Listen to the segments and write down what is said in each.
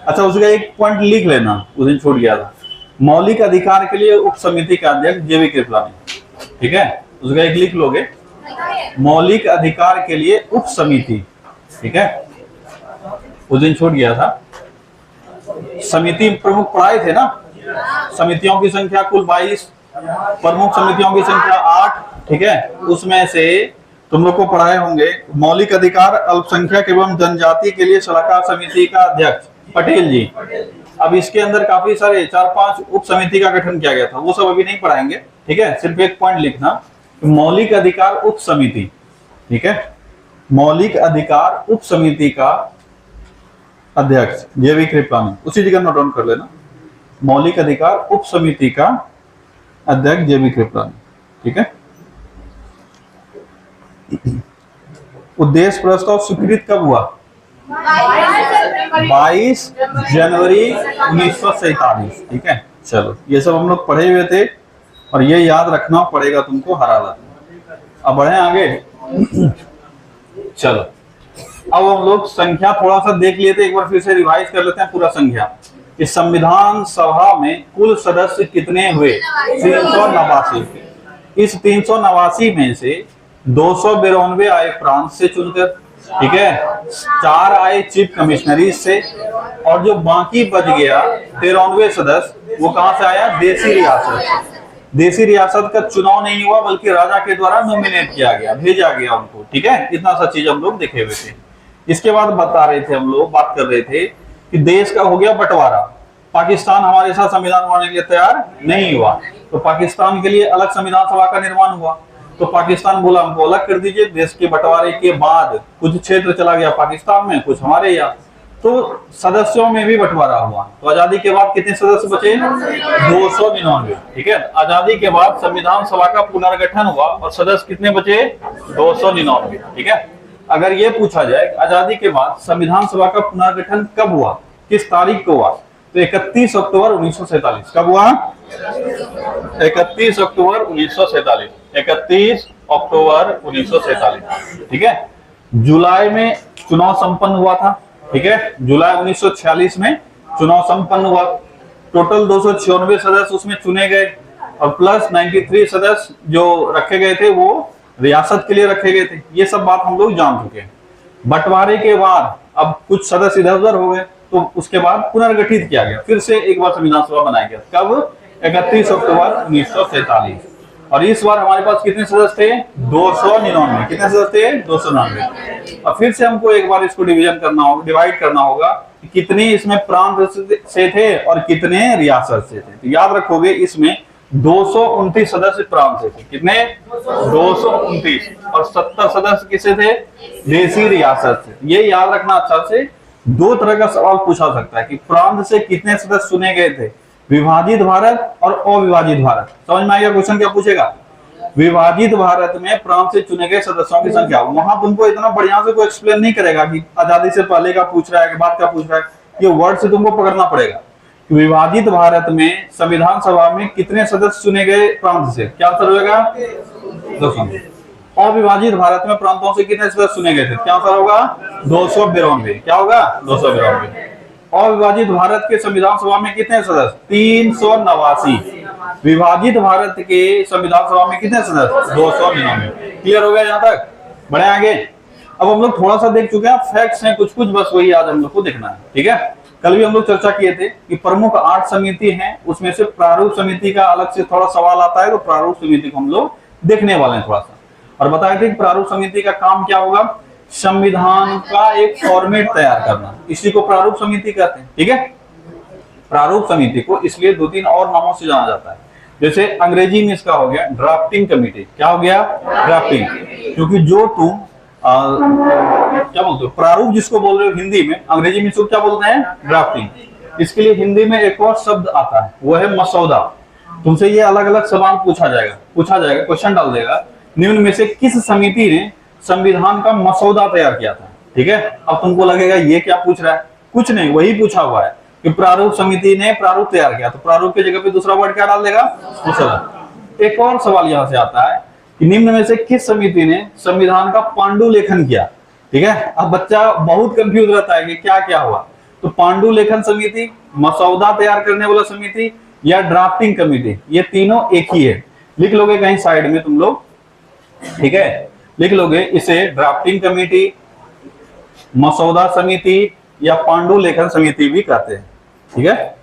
अच्छा, उसका एक पॉइंट लिख लेना, उस दिन छूट गया था। मौलिक अधिकार के लिए उप समिति का अध्यक्ष जेवी कृपलानी, ठीक है, उसका एक लिख लोगे, मौलिक अधिकार के लिए उप समिति, ठीक है, उस दिन छूट गया था। समिति प्रमुख पढ़ाए थे ना, समितियों की संख्या कुल 22, प्रमुख समितियों की संख्या 8, ठीक है, उसमें से तुम लोग को पढ़ाए होंगे मौलिक अधिकार अल्पसंख्यक एवं जनजाति के लिए सलाहकार समिति का अध्यक्ष पटेल जी। अब इसके अंदर काफी सारे 4-5 उप समिति का गठन किया गया था, वो सब अभी नहीं पढ़ाएंगे, ठीक है, सिर्फ एक पॉइंट लिखना, मौलिक अधिकार उप समिति, ठीक है, मौलिक अधिकार उप समिति का अध्यक्ष जेवी कृपलानी, उसी जगह नोट डाउन कर लेना, मौलिक अधिकार उप समिति का अध्यक्ष जेवी कृपलानी, ठीक है। उद्देश्य प्रस्ताव स्वीकृत कब हुआ? 22 जनवरी 1947, ठीक है। चलो, ये सब हम लोग पढ़े हुए थे और ये याद रखना पड़ेगा तुमको हर हालत में। अब बढ़े आगे। चलो, अब हम लोग संख्या थोड़ा सा देख लेते, एक बार फिर से रिवाइज कर लेते हैं पूरा संख्या। इस संविधान सभा में कुल सदस्य कितने हुए? 389। इस 389 में से 292 आए प्रांत से चुनकर, ठीक है, 4 आए चीफ कमिश्नरी से, और जो बाकी बच गया 93 सदस्य, वो कहां से आया? देसी रियासत। देसी रियासत का चुनाव नहीं हुआ, बल्कि राजा के द्वारा नॉमिनेट किया गया, भेजा गया उनको, ठीक है। इतना सा चीज हम लोग देखे हुए थे। इसके बाद बता रहे थे, हम लोग बात कर रहे थे कि देश का हो गया बंटवारा। पाकिस्तान हमारे साथ संविधान बनाने के लिए तैयार नहीं हुआ, तो पाकिस्तान के लिए अलग संविधान सभा का निर्माण हुआ। तो पाकिस्तान बोला हमको अलग कर दीजिए। देश के बंटवारे के बाद कुछ क्षेत्र चला गया पाकिस्तान में, कुछ हमारे यहाँ, तो सदस्यों में भी बंटवारा हुआ। तो आजादी के बाद कितने सदस्य बचे? 299, ठीक है। आजादी के बाद संविधान सभा का पुनर्गठन हुआ और सदस्य कितने बचे? 299, ठीक है। अगर ये पूछा जाए आजादी के बाद संविधान सभा का पुनर्गठन कब हुआ, किस तारीख को हुआ, तो 31 अक्टूबर 1947। कब हुआ? 31 अक्टूबर 1947। 31 अक्टूबर 1947, ठीक है। जुलाई में चुनाव संपन्न हुआ था, ठीक है, जुलाई 1946 में चुनाव संपन्न हुआ। टोटल 296 सदस्य उसमें चुने गए और प्लस 93 सदस्य जो रखे गए थे वो रियासत के लिए रखे गए थे। ये सब बात हम लोग जान चुके हैं। बंटवारे के बाद अब कुछ सदस्य इधर उधर हो गए, तो उसके बाद पुनर्गठित किया गया, फिर से एक बार संविधान सभा बनाया गया। कब? 31 अक्टूबर 1947। और इस बार हमारे पास कितने सदस्य थे? 299। कितने सदस्य थे? 299। और फिर से हमको एक बार इसको डिवीजन करना होगा, डिवाइड करना होगा कि कितने इसमें प्रांत से थे और कितने रियासत से थे। तो याद रखोगे इसमें 229 सदस्य प्रांत से थे। कितने? 229। और 70 सदस्य किससे थे? देसी रियासत से। ये याद रखना अच्छा से। दो तरह का सवाल पूछा सकता है कि प्रांत से कितने सदस्य चुने गए थे, विभाजित भारत और अविभाजित भारत। समझ में आएगा क्वेश्चन क्या पूछेगा? विभाजित भारत में प्रांत से चुने गए सदस्यों की संख्या। वहां तुमको इतना बढ़िया से कोई एक्सप्लेन नहीं करेगा कि आजादी से पहले का पूछ रहा है कि बाद का पूछ रहा है। ये वर्ड से तुमको पकड़ना पड़ेगा। विभाजित भारत में संविधान सभा में कितने सदस्य चुने गए प्रांत से? क्या आंसर होगा? अविभाजित भारत में प्रांतों से कितने सदस्य चुने गए थे? क्या आंसर होगा? 292। क्या होगा? 292। अविभाजित भारत के संविधान सभा में कितने सदस्य? 389। विभाजित भारत के संविधान सभा में कितने सदस्य? 299। क्लियर हो गया यहाँ तक? बढ़े आगे। अब हम लोग थोड़ा सा देख चुके हैं, फैक्ट्स हैं कुछ कुछ, बस वही आज हम लोग को देखना है, ठीक है। कल भी हम लोग चर्चा किए थे कि प्रमुख 8 समिति हैं, उसमें से प्रारूप समिति का अलग से थोड़ा सवाल आता है, तो प्रारूप समिति को हम लोग देखने वाले हैं थोड़ा सा। और बताए थे कि प्रारूप समिति का काम क्या होगा? संविधान का एक फॉर्मेट तैयार करना, इसी को प्रारूप समिति कहते हैं, ठीक है। प्रारूप समिति को इसलिए 2-3 और नामों से जाना जाता है। जैसे अंग्रेजी में इसका हो गया ड्राफ्टिंग कमेटी। क्या हो गया? ड्राफ्टिंग। क्योंकि जो तुम क्या बोलते हो, प्रारूप जिसको बोल रहे हो हिंदी में, अंग्रेजी में इसको क्या बोलते हैं? ड्राफ्टिंग। इसके लिए हिंदी में एक और शब्द आता है, वो है मसौदा। तुमसे ये अलग अलग सवाल पूछा जाएगा, क्वेश्चन डाल देगा, निम्न में से किस समिति ने संविधान का मसौदा तैयार किया था, ठीक है। अब तुमको लगेगा ये क्या पूछ रहा है, कुछ नहीं, वही पूछा हुआ है कि प्रारूप समिति ने प्रारूप तैयार किया, तो प्रारूप की जगह पे दूसरा वर्ड क्या डाल देगा? मसौदा। एक और सवाल यहाँ से आता है कि निम्न में से किस समिति ने संविधान का पांडुलेखन किया, ठीक है। अब बच्चा बहुत कंफ्यूज रहता है कि क्या क्या हुआ। तो पांडु लेखन समिति, मसौदा तैयार करने वाला समिति या ड्राफ्टिंग कमेटी, ये तीनों एक ही है। लिख लोगे कहीं साइड में तुम लोग, ठीक है, लिख लोगे इसे ड्राफ्टिंग कमेटी, मसौदा समिति या पांडु लेखन समिति भी कहते हैं, ठीक है।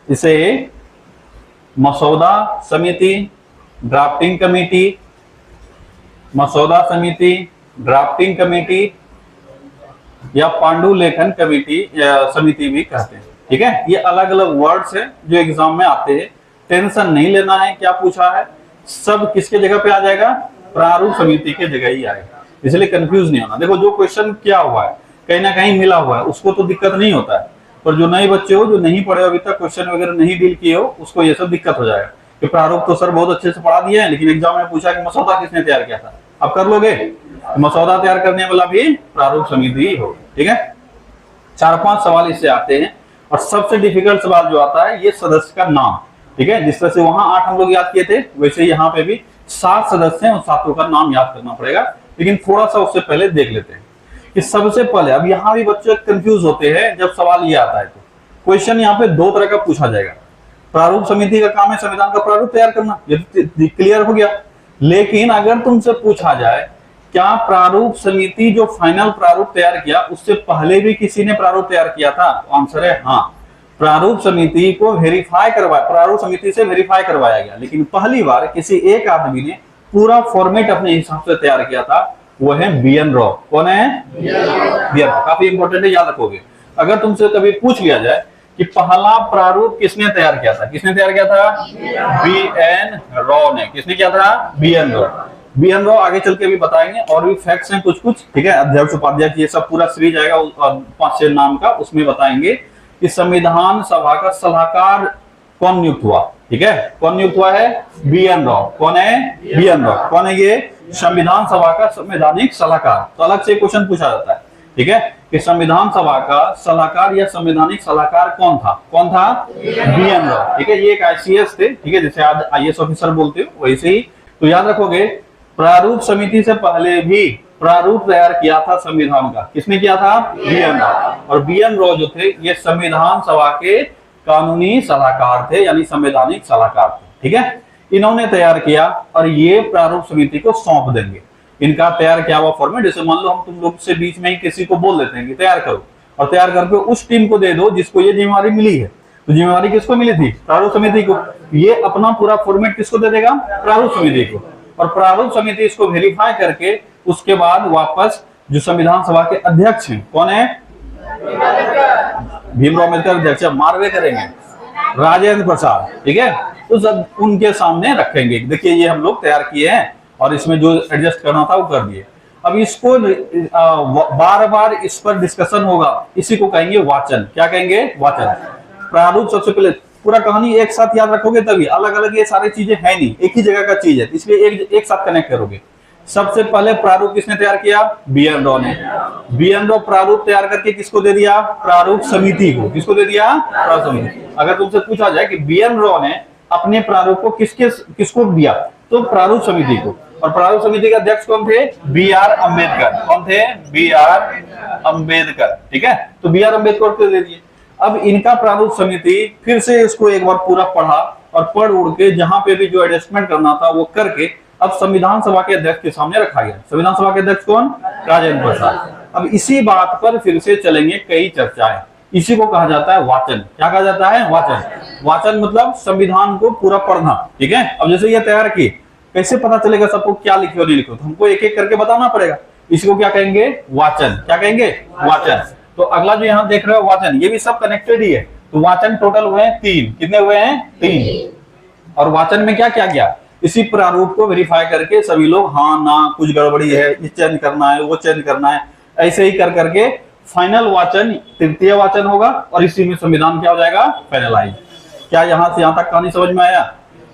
इसे मसौदा समिति, ड्राफ्टिंग कमेटी, मसौदा समिति, ड्राफ्टिंग कमेटी या पांडु लेखन कमेटी या समिति भी कहते हैं, ठीक है। ये अलग अलग वर्ड्स है जो एग्जाम में आते हैं, टेंशन नहीं लेना है क्या पूछा है, सब किसके जगह पे आ जाएगा, प्रारूप समिति के जगह ही आएगा, इसलिए कंफ्यूज नहीं होना। देखो जो क्वेश्चन क्या हुआ है कहीं ना कहीं मिला हुआ है, उसको तो दिक्कत नहीं होता है, पर जो नए बच्चे हो, जो नहीं पढ़े अभी तक, क्वेश्चन वगैरह नहीं डील किए हो, उसको ये सब दिक्कत हो जाएगा कि प्रारूप तो सर बहुत अच्छे से पढ़ा दिए हैं, लेकिन एग्जाम में पूछा कि मसौदा किसने तैयार किया था, आप कर लोगे, मसौदा तैयार करने वाला भी प्रारूप समिति ही हो, ठीक है। 4-5 सवाल इससे आते हैं, और सबसे डिफिकल्ट सवाल जो आता है ये सदस्य का नाम, ठीक है। जिस तरह से वहां 8 हम लोग याद किए थे, वैसे यहाँ पे भी 7 सदस्य हैं और 7 का नाम याद करना पड़ेगा। लेकिन थोड़ा सा उससे पहले देख लेते हैं कि सबसे पहले, अब यहाँ भी बच्चे कंफ्यूज होते हैं जब सवाल ये आता है, तो क्वेश्चन यहाँ पे 2 तरह का पूछा जाएगा। प्रारूप समिति का काम है संविधान का प्रारूप तैयार करना, ये क्लियर हो गया। लेकिन अगर तुमसे पूछा जाए क्या प्रारूप समिति जो फाइनल प्रारूप तैयार किया उससे पहले भी किसी ने प्रारूप तैयार किया था, तो आंसर है हाँ। प्रारूप समिति को वेरीफाई करवाया, प्रारूप समिति से वेरीफाई करवाया गया, लेकिन पहली बार किसी एक आदमी ने पूरा फॉर्मेट अपने हिसाब से तैयार किया था, वो है BN राव। कौन है? BN राव। काफी इंपॉर्टेंट है, याद रखोगे। अगर तुमसे कभी पूछ लिया जाए कि पहला प्रारूप किसने तैयार किया था, किसने तैयार किया था? BN राव ने। किसने किया था? BN राव। BN राव आगे चल के भी बताएंगे, और भी फैक्ट्स हैं कुछ कुछ, ठीक है। अध्यक्ष उपाध्यक्ष ये सब पूरा सीरीज आएगा और 5-6 नाम का, उसमें बताएंगे कि संविधान सभा का सलाहकार कौन नियुक्त हुआ, ठीक है। कौन नियुक्त हुआ है? BN राव। कौन है? BN राव। कौन है ये? संविधान सभा का संवैधानिक सलाहकार। तो अलग से क्वेश्चन पूछा जाता है, ठीक है, कि संविधान सभा का सलाहकार या संवैधानिक सलाहकार कौन था? कौन था? BN राव, ठीक है। ये एक ICS थे, ठीक है, जैसे आज IAS ऑफिसर बोलते हो वैसे ही। तो याद रखोगे प्रारूप समिति से पहले भी प्रारूप तैयार किया था संविधान का, किसने किया था? BN राव। और BN राव जो थे ये संविधान सभा के कानूनी सलाहकार थे, यानी संवैधानिक सलाहकार थे, ठीक है। इन्होंने तैयार किया और ये प्रारूप समिति को सौंप देंगे। इनका तैयार किया हुआ फॉर्मेट, जैसे मान लो हम तुम लोग से बीच में ही किसी को बोल देते हैं कि तैयार करो, और तैयार करके उस टीम को दे दो जिसको ये जिम्मेवारी मिली है। तो जिम्मेवारी किसको मिली थी? प्रारूप समिति को। ये अपना पूरा फॉर्मेट किसको दे देगा? प्रारूप समिति को। और प्रारूप समिति इसको वेरीफाई करके उसके बाद वापस जो संविधान सभा के अध्यक्ष हैं, कौन है? भीमराव अम्बेडकर अध्यक्ष, मारवे करेंगे राजेंद्र प्रसाद, ठीक है। तो सब उनके सामने रखेंगे, देखिए ये हम लोग तैयार किए हैं और इसमें जो एडजस्ट करना था वो कर दिए। अब इसको बार बार इस पर डिस्कशन होगा, इसी को कहेंगे वाचन। क्या कहेंगे? वाचन। प्रारूप सबसे पहले पूरा कहानी एक साथ याद रखोगे तभी, अलग अलग ये सारी चीजें है नहीं, एक ही जगह का चीज है, इसलिए एक साथ कनेक्ट करोगे। सबसे पहले प्रारूप किसने तैयार किया? BN राव ने। BN राव प्रारूप तैयार करके किसको दे दिया? प्रारूप समिति को। किसको दे दिया? प्रारूप समिति। अगर तुमसे पूछा जाए कि BN राव ने अपने प्रारूप को किसको दिया, तो प्रारूप समिति को। और प्रारूप समिति के अध्यक्ष कौन थे? BR अम्बेडकर। कौन थे? BR अम्बेडकर, ठीक है। तो BR अम्बेडकर को दे दिए। अब इनका प्रारूप समिति फिर से इसको एक बार पूरा पढ़ा और पढ़ उड़ के जहां पे भी जो एडजस्टमेंट करना था वो करके अब संविधान सभा के अध्यक्ष के सामने रखा गया। संविधान सभा के अध्यक्ष कौन? राजेंद्र प्रसाद। अब इसी बात पर फिर से चलेंगे कई चर्चाएं, इसी को कहा जाता है वाचन। क्या कहा जाता है? वाचन। वाचन मतलब संविधान को पूरा पढ़ना, ठीक है। अब जैसे ये तैयार की, कैसे पता चलेगा सबको क्या लिखे और नहीं लिखे? तो हमको एक एक करके बताना पड़ेगा। इसको क्या कहेंगे? वाचन। क्या कहेंगे? वाचन। तो अगला जो यहाँ देख रहे हो वाचन, ये भी सब कनेक्टेड ही है। तो वाचन टोटल हुए हैं 3। कितने हुए हैं? 3। और वाचन में क्या क्या किया? इसी प्रारूप को वेरीफाई करके सभी लोग हाँ ना कुछ गड़बड़ी है, ये चेंज करना है, वो चेंज करना है, ऐसे ही कर करके फाइनल वाचन तृतीय वाचन होगा और इसी में संविधान क्या हो जाएगा? फाइनलाइज। क्या यहाँ से यहाँ तक कहानी समझ में आया?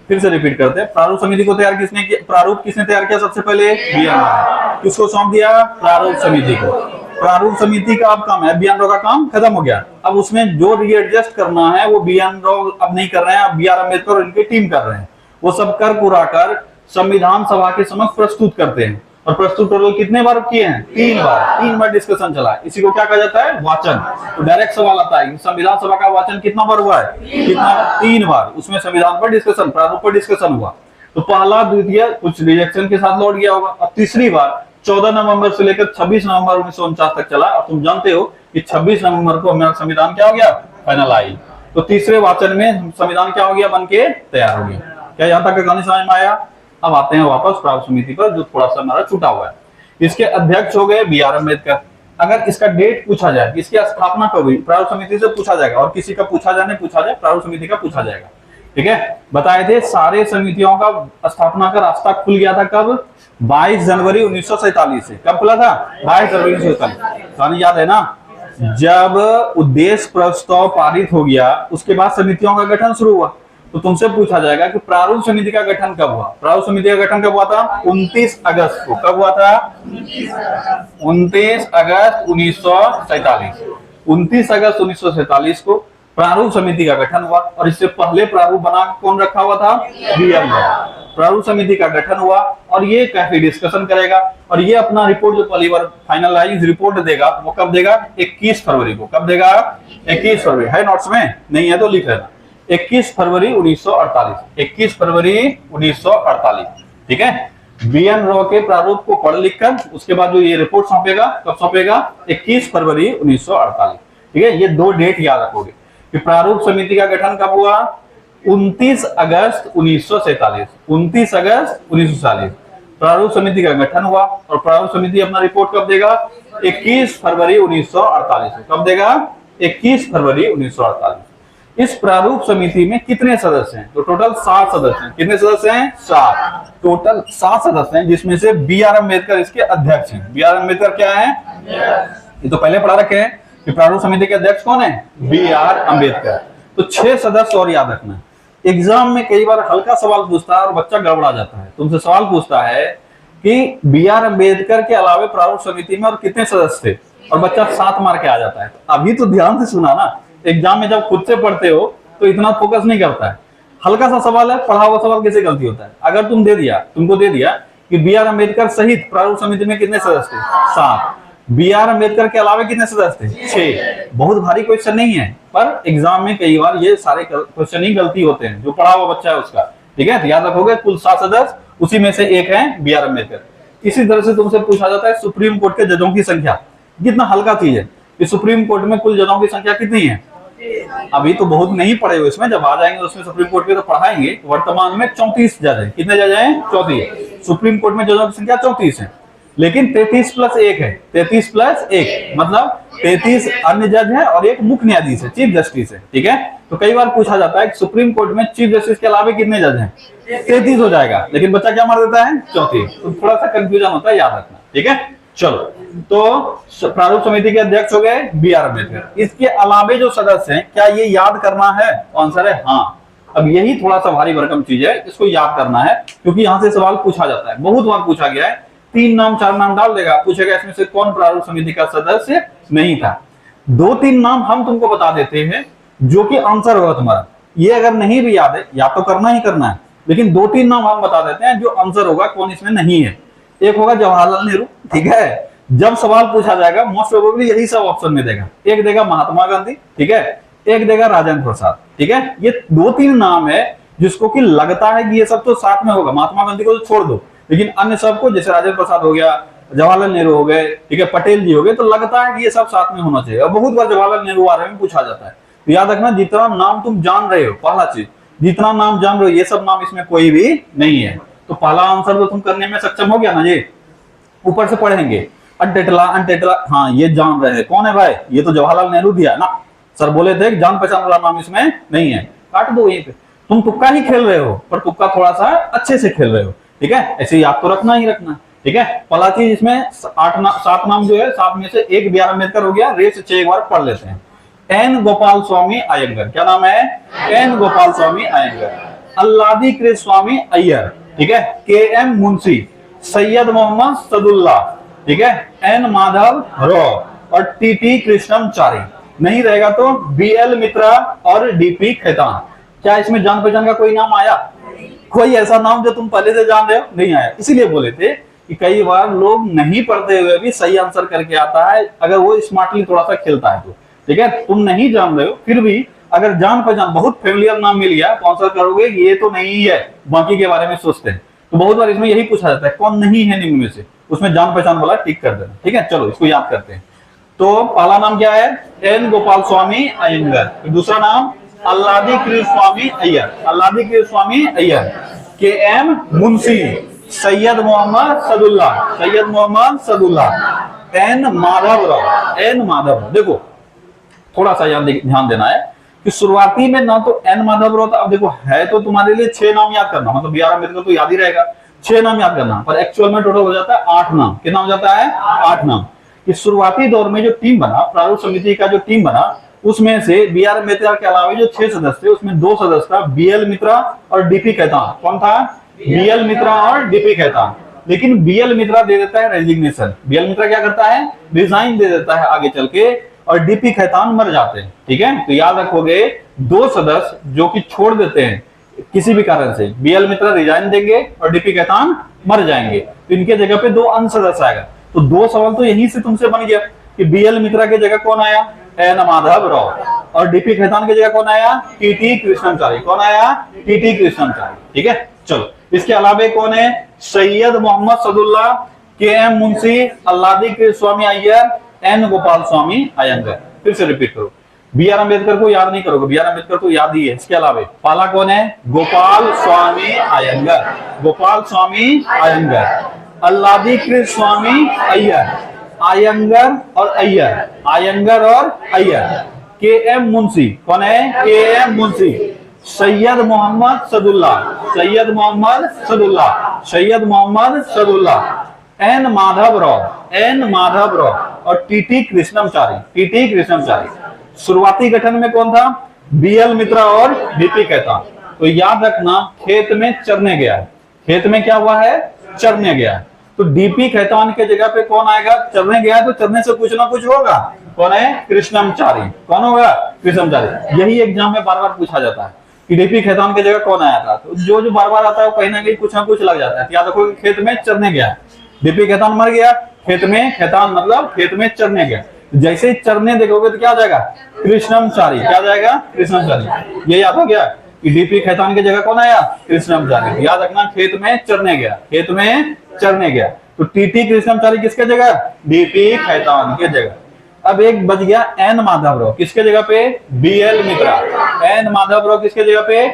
फिर से रिपीट करते हैं। प्रारूप समिति को तैयार किसने किया? प्रारूप किसने तैयार किया? सबसे पहले BN राव। किसको सौंप दिया? प्रारूप समिति को। प्रारूप समिति का अब काम है, BN राव का काम खत्म हो गया। अब उसमें जो रीएडजस्ट करना है वो BN राव अब नहीं कर रहे हैं, अब BR अम्बेडकर और इनकी टीम कर रहे हैं। वो सब कर पुरा कर संविधान सभा के समक्ष प्रस्तुत करते हैं और प्रस्तुत टोटल कितने बार किए हैं? 3 बार। 3 बार डिस्कशन चला है, इसी को क्या कहा जाता है? वाचन। तो डायरेक्ट सवाल आता है संविधान सभा का वाचन कितना बार हुआ है? कितना? 3 बार। उसमें संविधान पर डिस्कशन, प्रारूप पर डिस्कशन हुआ। तो पहला, द्वितीय कुछ रिजेक्शन के साथ लौट गया होगा। अब तीसरी बार 14 नवंबर से लेकर 26 नवंबर 1949 तक चला, और तुम जानते हो कि 26 नवंबर को हमारा संविधान क्या हो गया? फाइनलाइज। तो तीसरे वाचन में संविधान क्या हो गया? बन के तैयार हो गया। क्या यहाँ तक कहानी समझ में आया? अब आते हैं वापस प्रारूप समिति पर, जो थोड़ा सा हमारा छूटा हुआ है। इसके अध्यक्ष हो गए बी आर अम्बेडकर। अगर इसका डेट पूछा जाए, इसकी स्थापना कब हुई, प्रारूप समिति से पूछा जाएगा, और किसी का पूछा जाए नहीं पूछा जाए, प्रारूप समिति का पूछा जाएगा। ठीक है, बताए थे सारे समितियों का स्थापना का रास्ता खुल गया था कब? 22 जनवरी 1947 से। कब खुला था? 22 जनवरी 1947। याद है ना? जब उद्देश्य प्रस्ताव पारित हो गया, उसके बाद समितियों का गठन शुरू हुआ। तो तुमसे पूछा जाएगा कि प्रारूप समिति का गठन कब हुआ? प्रारूप समिति का गठन कब हुआ था? 29 अगस्त को। कब हुआ था? 29 अगस्त 1947। 29 अगस्त 1947 को प्रारूप समिति का गठन हुआ। और इससे पहले प्रारूप बना कौन रखा हुआ था? B R Ambedkar. प्रारूप समिति का गठन हुआ, और ये काफी डिस्कशन करेगा, और ये अपना रिपोर्ट जो पहली बार फाइनलाइज रिपोर्ट देगा, वो कब देगा? 21 फरवरी को। कब देगा? 21 फरवरी। है नोट्स में? नहीं है तो लिख लेना। 21 फरवरी 1948। 21 फरवरी 1948। ठीक है, बी एन राव के प्रारूप को पढ़ लिख कर उसके बाद जो ये रिपोर्ट सौंपेगा, कब सौंपेगा? 21 फरवरी 1948। ठीक है, ये 2 डेट याद रखोगे कि प्रारूप समिति का गठन कब हुआ? 29 अगस्त 1947। 29 अगस्त 1947 प्रारूप समिति का गठन हुआ, और प्रारूप समिति अपना रिपोर्ट कब देगा? 21 फरवरी 1948। कब देगा? 21 फरवरी 1948। इस प्रारूप समिति में कितने सदस्य हैं? तो टोटल 7 सदस्य हैं। कितने सदस्य हैं? 7। टोटल 7 सदस्य हैं, जिसमें से बी आर अम्बेडकर इसके अध्यक्ष हैं। बी आर अम्बेडकर क्या है? ये तो पहले पढ़ा रखे हैं कि प्रारूप समिति के अध्यक्ष कौन है? B R Ambedkar. तो 6 सदस्य और याद रखना। एग्जाम में कई बार हल्का सवाल पूछता है और बच्चा गड़बड़ा जाता है। तुमसे सवाल पूछता है कि बी आर अम्बेडकर के अलावे प्रारूप समिति में और कितने सदस्य थे, और बच्चा 7 मार के आ जाता है। अभी तो ध्यान से सुना ना, एग्जाम में जब खुद से पढ़ते हो तो इतना फोकस नहीं करता है। हल्का सा सवाल है, पढ़ा हुआ सवाल कैसे गलती होता है? अगर तुमको दे दिया कि बी आर अम्बेडकर सहित प्रारूप समिति में कितने सदस्य थे? 7। बी आर अम्बेडकर के अलावा कितने सदस्य थे? 6। बहुत भारी क्वेश्चन नहीं है, पर एग्जाम में कई बार ये सारे क्वेश्चन ही गलती होते हैं, जो पढ़ा हुआ बच्चा है उसका। ठीक है, तो याद रखोगे कुल 7 सदस्य, उसी में से एक है बी आर अम्बेडकर। इसी तरह से तुमसे पूछा जाता है सुप्रीम कोर्ट के जजों की संख्या। कितना हल्का चीज है कि सुप्रीम कोर्ट में कुल जजों की संख्या कितनी है? अभी तो बहुत नहीं पढ़े हुए इसमें, जब आ जाएंगे उसमें सुप्रीम कोर्ट के तो पढ़ाएंगे। वर्तमान में 34 जज हैं। कितने जज हैं? 34। सुप्रीम कोर्ट में जजों की संख्या 34 है, लेकिन 33 प्लस 1 है। 33 प्लस 1 मतलब 33 अन्य जज है और एक मुख्य न्यायाधीश है, चीफ जस्टिस है। ठीक है, तो कई बार पूछा जाता है कि सुप्रीम कोर्ट में चीफ जस्टिस के अलावा कितने जज हैं? 33 हो जाएगा, लेकिन बच्चा क्या मार देता है? 34। तो थोड़ा सा कंफ्यूजन होता है, याद रखना। ठीक है, चलो, तो प्रारूप समिति के अध्यक्ष हो गए बी आर अम्बेडकर। इसके अलावे जो सदस्य हैं, क्या ये याद करना है? आंसर है हाँ। अब यही थोड़ा सा भारी भरकम चीज है, इसको याद करना है, क्योंकि यहाँ से सवाल पूछा जाता है, बहुत बार पूछा गया है। 3 नाम 4 नाम डाल देगा, पूछेगा इसमें से कौन प्रारूप समिति का सदस्य नहीं था। 2-3 नाम हम तुमको बता देते हैं जो कि आंसर होगा तुम्हारा। ये अगर नहीं भी याद है, याद तो करना ही करना है, लेकिन 2-3 नाम हम बता देते हैं जो आंसर होगा, कौन इसमें नहीं है। एक होगा जवाहरलाल नेहरू। ठीक है, जब सवाल पूछा जाएगा मोस्ट प्रोबेबली यही सब ऑप्शन में देगा। एक देगा महात्मा गांधी, ठीक है, एक देगा राजेंद्र प्रसाद। ठीक है, ये 2-3 नाम है जिसको कि लगता है कि ये सब तो साथ में होगा। महात्मा गांधी को तो छोड़ दो, लेकिन अन्य सबको, जैसे राजेंद्र प्रसाद हो गया, जवाहरलाल नेहरू हो गए, ठीक है, पटेल जी हो गए, तो लगता है कि ये सब साथ में होना चाहिए। और बहुत बार जवाहरलाल नेहरू बारे में पूछा जाता है। तो याद रखना, जितना नाम तुम जान रहे हो, पहला चीज, जितना नाम जान रहे हो, ये सब नाम इसमें कोई भी नहीं है। तो पहला आंसर तो तुम करने में सक्षम हो गया ना। ये ऊपर से पढ़ेंगे अनटेटला, हाँ ये जान रहे हैं कौन है भाई, ये तो जवाहरलाल नेहरू दिया ना, सर बोले थे जान पहचान वाला नाम इसमें नहीं है, काट दो यहीं पे। तुम तुक्का ही खेल रहे हो, पर तुक्का थोड़ा सा अच्छे से खेल रहे हो। ठीक है, ऐसे याद तो रखना ही रखना। ठीक है, पहला चीज इसमें 7 नाम जो है, 7 में से एक बी आर अम्बेडकर हो गया। रेस 6 एक बार पढ़ लेते हैं। एन गोपाल स्वामी अयंगर, क्या नाम है? एन गोपाल स्वामी अयंगर। अल्लादी कृष्ण स्वामी अय्यर, ठीक है। के एम मुंशी, सैयद मोहम्मद सदुल्ला, ठीक है, एन माधव राव और टी कृष्णमचारी। नहीं रहेगा तो बी एल मित्रा और डीपी खेतान। क्या इसमें जान पहचान का कोई नाम आया? कोई ऐसा नाम जो तुम पहले से जान रहे हो? नहीं आया। इसीलिए बोले थे कि कई बार लोग नहीं पढ़ते हुए भी सही आंसर करके आता है, अगर वो स्मार्टली थोड़ा सा खेलता है तो। ठीक है, तुम नहीं जान रहे हो, फिर भी अगर जान पहचान बहुत फेमिलियर नाम मिल गया तो आंसर करोगे ये तो नहीं है, बाकी के बारे में सोचते हैं। तो बहुत बार इसमें यही पूछा जाता है कौन नहीं है निम्न में से, उसमें जान पहचान वाला टिक कर देना। ठीक है, चलो इसको याद करते हैं। तो पहला नाम क्या है? एन गोपाल स्वामी अयंगर। दूसरा नाम Alladi Krishna Swami Iyer, Alladi Krishna Swami Iyer. K M Munshi, Syed Mohammad Saadulla, Syed Mohammad Saadulla. N Madhav Rao, N Madhav Rao. देखो थोड़ा सा यहाँ ध्यान देना है कि शुरुआती में ना तो एन माधव राव, अब देखो है तो तुम्हारे लिए 6 नाम याद करना, मतलब बी आर अम्बेडकर तो याद ही रहेगा, 6 नाम याद करना, पर एक्चुअल में टोटल हो जाता है 8 नाम। कितना हो जाता है? 8 नाम। इस शुरुआती दौर में जो टीम बना, प्रारूप समिति का जो टीम बना, उसमें से बी आर अम्बेडकर के अलावा जो 6 सदस्य थे उसमें 2 सदस्य था, बी एल मित्रा और डीपी खेतान। कौन था? बी एल मित्रा और डीपी खेतान। लेकिन बी एल मित्रा दे देता है रेजिग्नेशन, बी एल मित्रा क्या करता है? रिजाइन दे देता है आगे चल के, और डीपी खेतान मर जाते हैं। ठीक है, तो याद रखोगे 2 सदस्य जो कि छोड़ देते हैं किसी भी कारण से, बी एल मित्रा रिजाइन देंगे और डीपी खेतान मर जाएंगे, तो इनके जगह पे 2 अन्य सदस्य आएगा। तो 2 सवाल तो यहीं से तुमसे बन गया कि बी एल मित्रा की जगह कौन आया? एन माधव राव। और डीपी खेतान की जगह कौन आया? टीटी कृष्णमचारी। कौन आया? टीटी कृष्णमचारी। ठीक है, चलो इसके अलावा कौन है? सैयद मोहम्मद सदुल्ला, के एम मुंशी, अल्लादी कृष्ण स्वामी अय्यर, एन गोपाल स्वामी अयंगर। फिर से रिपीट करो, बी आर अम्बेडकर को याद नहीं करोगे, बी आर अम्बेडकर तो याद ही है। इसके अलावा पहला कौन है? गोपाल स्वामी अयंगर, गोपाल स्वामी अयंगर। अल्लादी कृष्ण स्वामी अय्यर, अयंगर और अय्यर, अयंगर और अय्यर। के एम मुंशी, कौन है? K M Munshi. Syed Mohammad Saadulla, Syed Mohammad Saadulla, Syed Mohammad Saadulla. N Madhav Rao, N Madhav Rao और टीटी कृष्णमचारी, टीटी कृष्णमचारी। शुरुआती गठन में कौन था? बी एल मित्रा और डीपी खेतान। तो याद रखना खेत में चरने गया है, खेत में क्या हुआ है? चरने गया है। तो डीपी खेतान के जगह पे कौन आएगा? चरने गया है तो चरने से कुछ ना कुछ होगा। कौन है? कृष्णमचारी। कौन होगा? कृष्णमचारी। यही एग्जाम में बार बार पूछा जाता है कि डीपी खेतान की जगह कौन आया था, तो जो बार बार आता है वो कहीं ना कहीं कुछ ना कुछ लग जाता है। याद रखो खेत में चरने गया है, डीपी खेतान मर गया, खेत में खेतान मतलब खेत में चरने गया। जैसे ही चरने देखोगे तो क्या आ जाएगा? कृष्णमचारी। क्या जाएगा? कृष्णमचारी। ये याद हो गया कि डीपी खेतान की जगह कौन आया? कृष्णमचारी। याद रखना खेत में चरने गया, खेत में चरने गया। तो टीटी कृष्णमचारी किसके जगह? डीपी खेतान के जगह। अब एक बच गया एन माधव राव, किसके जगह पे? बी एल मित्रा। एन माधव राव किसके जगह पे?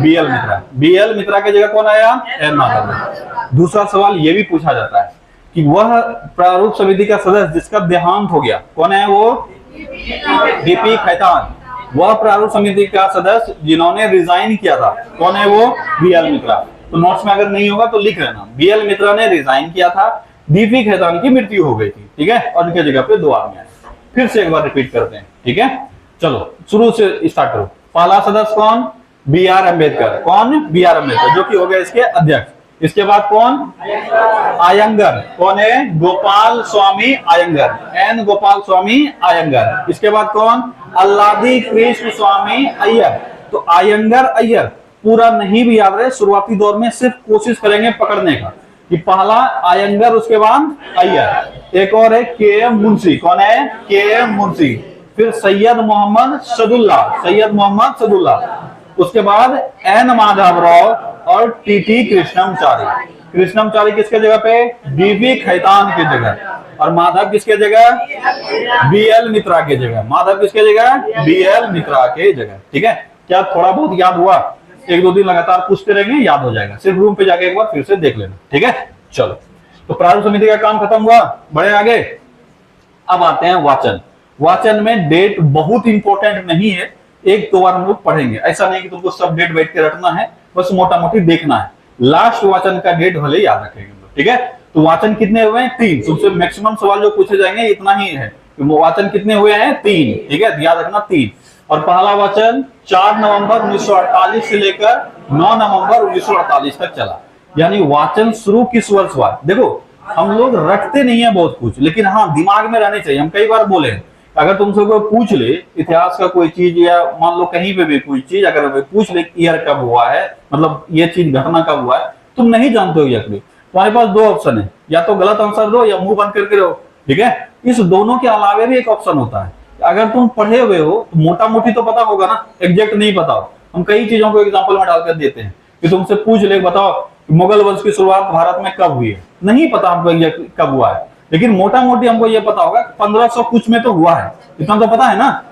बी एल मित्रा। बी एल मित्रा के जगह कौन आया? एन माधव राव। दूसरा सवाल ये भी पूछा जाता है कि वह प्रारूप समिति का सदस्य जिसका देहांत हो गया, कौन है वो? डीपी खेतान। वह प्रारूप समिति का सदस्य जिन्होंने रिजाइन किया था, कौन है वो? बी एल मित्रा। तो नोट्स में अगर नहीं होगा तो लिख लेना, बी एल मित्रा ने रिजाइन किया था, डीपी खेतान की मृत्यु हो गई थी। ठीक है, और उनके जगह पे 2 आदमी आए। फिर से एक बार रिपीट करते हैं। ठीक है, चलो शुरू से स्टार्ट करो। पहला सदस्य कौन? B R Ambedkar. कौन? बी आर अम्बेडकर, जो कि हो गए इसके अध्यक्ष। इसके बाद कौन? अयंगर। कौन है? गोपाल स्वामी अयंगर, एन गोपाल स्वामी अयंगर। इसके बाद कौन? अल्लादी कृष्ण स्वामी अय्यर। तो अयंगर अय्यर पूरा नहीं भी याद रहे, शुरुआती दौर में सिर्फ कोशिश करेंगे पकड़ने का कि पहला अयंगर, उसके बाद अय्यर। एक और है के एम मुंशी। कौन है? K M Munshi. फिर सैयद मोहम्मद सदुल्ला, सैयद मोहम्मद सदुल्ला। उसके बाद एन माधव राव और टीटी कृष्णमचारी। कृष्णमचारी किसके जगह पे? डीपी खेतान की जगह। और माधव किसके जगह? बी एल मित्रा के जगह। माधव किसके जगह? बी एल मित्रा के जगह। ठीक है, क्या थोड़ा बहुत याद हुआ? 1-2 दिन लगातार पूछते रहेंगे, याद हो जाएगा। सिर्फ रूम पे जाके एक बार फिर से देख लेना। ठीक है, चलो तो प्रारूप समिति का काम खत्म हुआ, बढ़े आगे। अब आते हैं वाचन। वाचन में डेट बहुत इंपॉर्टेंट नहीं है, 1-2 बार हम लोग पढ़ेंगे, ऐसा नहीं कि तुमको सब डेट बैठ के रटना है, बस मोटा मोटी देखना है। लास्ट वाचन का डेट भले याद रखेंगे। ठीक है, तो वाचन कितने हुए हैं? 3। तुमसे मैक्सिमम सवाल जो पूछे जाएंगे इतना ही है। वाचन कितने हुए हैं? 3। ठीक है, याद रखना 3। और पहला वाचन 4 नवंबर 1948 से लेकर 9 नवंबर 1948 तक चला। यानी वाचन शुरू किस वर्ष हुआ? देखो हम लोग रटते नहीं है बहुत कुछ, लेकिन हाँ दिमाग में रहने चाहिए। हम कई बार बोले अगर तुमसे कोई पूछ ले इतिहास का कोई चीज, या मान लो कहीं पे भी कोई चीज अगर पूछ ले ईयर कब हुआ है, मतलब ये चीज घटना कब हुआ है, तुम नहीं जानते हो एग्जैक्टली, तुम्हारे पास दो ऑप्शन है, या तो गलत आंसर दो या मुंह बंद करके रहो, ठीक है। इस दोनों के अलावा भी एक ऑप्शन होता है, अगर तुम पढ़े हुए हो तो मोटा मोटी तो पता होगा ना, एग्जैक्ट नहीं पता हो। हम कई चीजों को एग्जाम्पल में डालकर देते हैं कि तुमसे पूछ ले, बताओ मुगल वंश की शुरुआत भारत में कब हुई है, नहीं पता हमको एग्जैक्ट कब हुआ है, लेकिन मोटा मोटी हमको ये पता होगा 1500 कुछ में तो हुआ है, इतना तो पता है ना।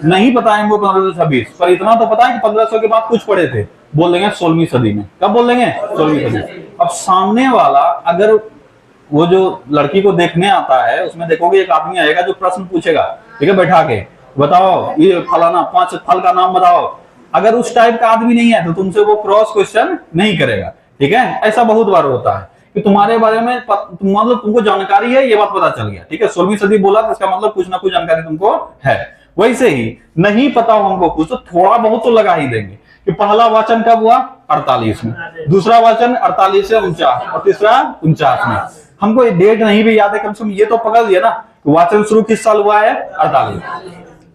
नहीं पता है हमको 1526, पर इतना तो पता है कि 1500 के बाद कुछ पढ़े थे, बोल देंगे 16वीं सदी में। कब बोल देंगे? 16वीं सदी। अब सामने वाला अगर वो जो लड़की को देखने आता है, उसमें देखोगे एक आदमी आएगा जो प्रश्न पूछेगा, ठीक है, बैठा के बताओ ये फलाना 5 फल का नाम बताओ। अगर उस टाइप का आदमी नहीं है तो तुमसे वो क्रॉस क्वेश्चन नहीं करेगा, ठीक है। ऐसा बहुत बार होता है कि तुम्हारे बारे में मतलब तुमको जानकारी है, ये बात पता चल गया, ठीक है, 16वीं सदी बोला तो इसका मतलब कुछ ना कुछ जानकारी तुमको है। वैसे ही नहीं पता हो हमको कुछ तो थोड़ा बहुत तो लगा ही देंगे कि पहला वाचन कब हुआ? 48 में, दूसरा वाचन 48 से 49 और तीसरा 49 में। हमको ये डेट नहीं भी याद है, कम से कम ये तो पकड़ लिया ना, वाचन शुरू किस साल हुआ है? 48।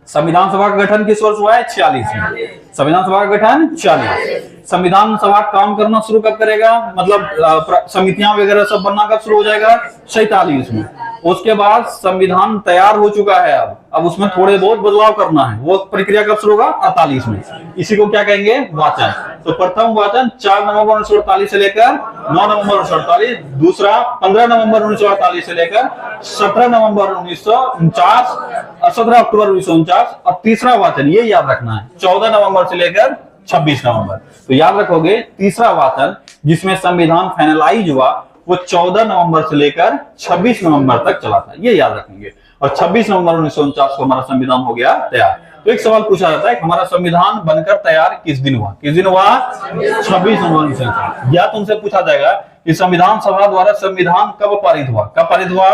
संविधान सभा का गठन किस वर्ष हुआ है? 46 में। संविधान सभा का गठन 46। संविधान सभा काम करना शुरू कब करेगा, मतलब समितियां वगैरह सब बनना कब शुरू हो जाएगा? 47 में। उसके बाद संविधान तैयार हो चुका है, अब उसमें थोड़े बहुत बदलाव करना है, वो प्रक्रिया कब शुरू होगा? 48 में। इसी को क्या कहेंगे? वाचन। तो प्रथम वाचन 4 नवंबर 1948 से लेकर 9 नवंबर 1948, दूसरा 15 नवंबर 1948 से लेकर 17 नवंबर 1949, 17 अक्टूबर 1949, और तीसरा वाचन ये याद रखना है 14 नवंबर से लेकर 26 नवंबर। तो याद रखोगे तीसरा वाचन जिसमें संविधान फाइनलाइज हुआ वो 14 नवंबर से लेकर 26 नवंबर तक चला था, ये याद रखेंगे। और 26 नवंबर 1949 को हमारा संविधान हो गया तैयार। तो एक सवाल पूछा जाता है कि हमारा संविधान बनकर तैयार किस दिन हुआ? किस दिन हुआ? 26 नवंबर 1949। या तुमसे पूछा जाएगा कि संविधान सभा द्वारा संविधान कब पारित हुआ? कब पारित हुआ?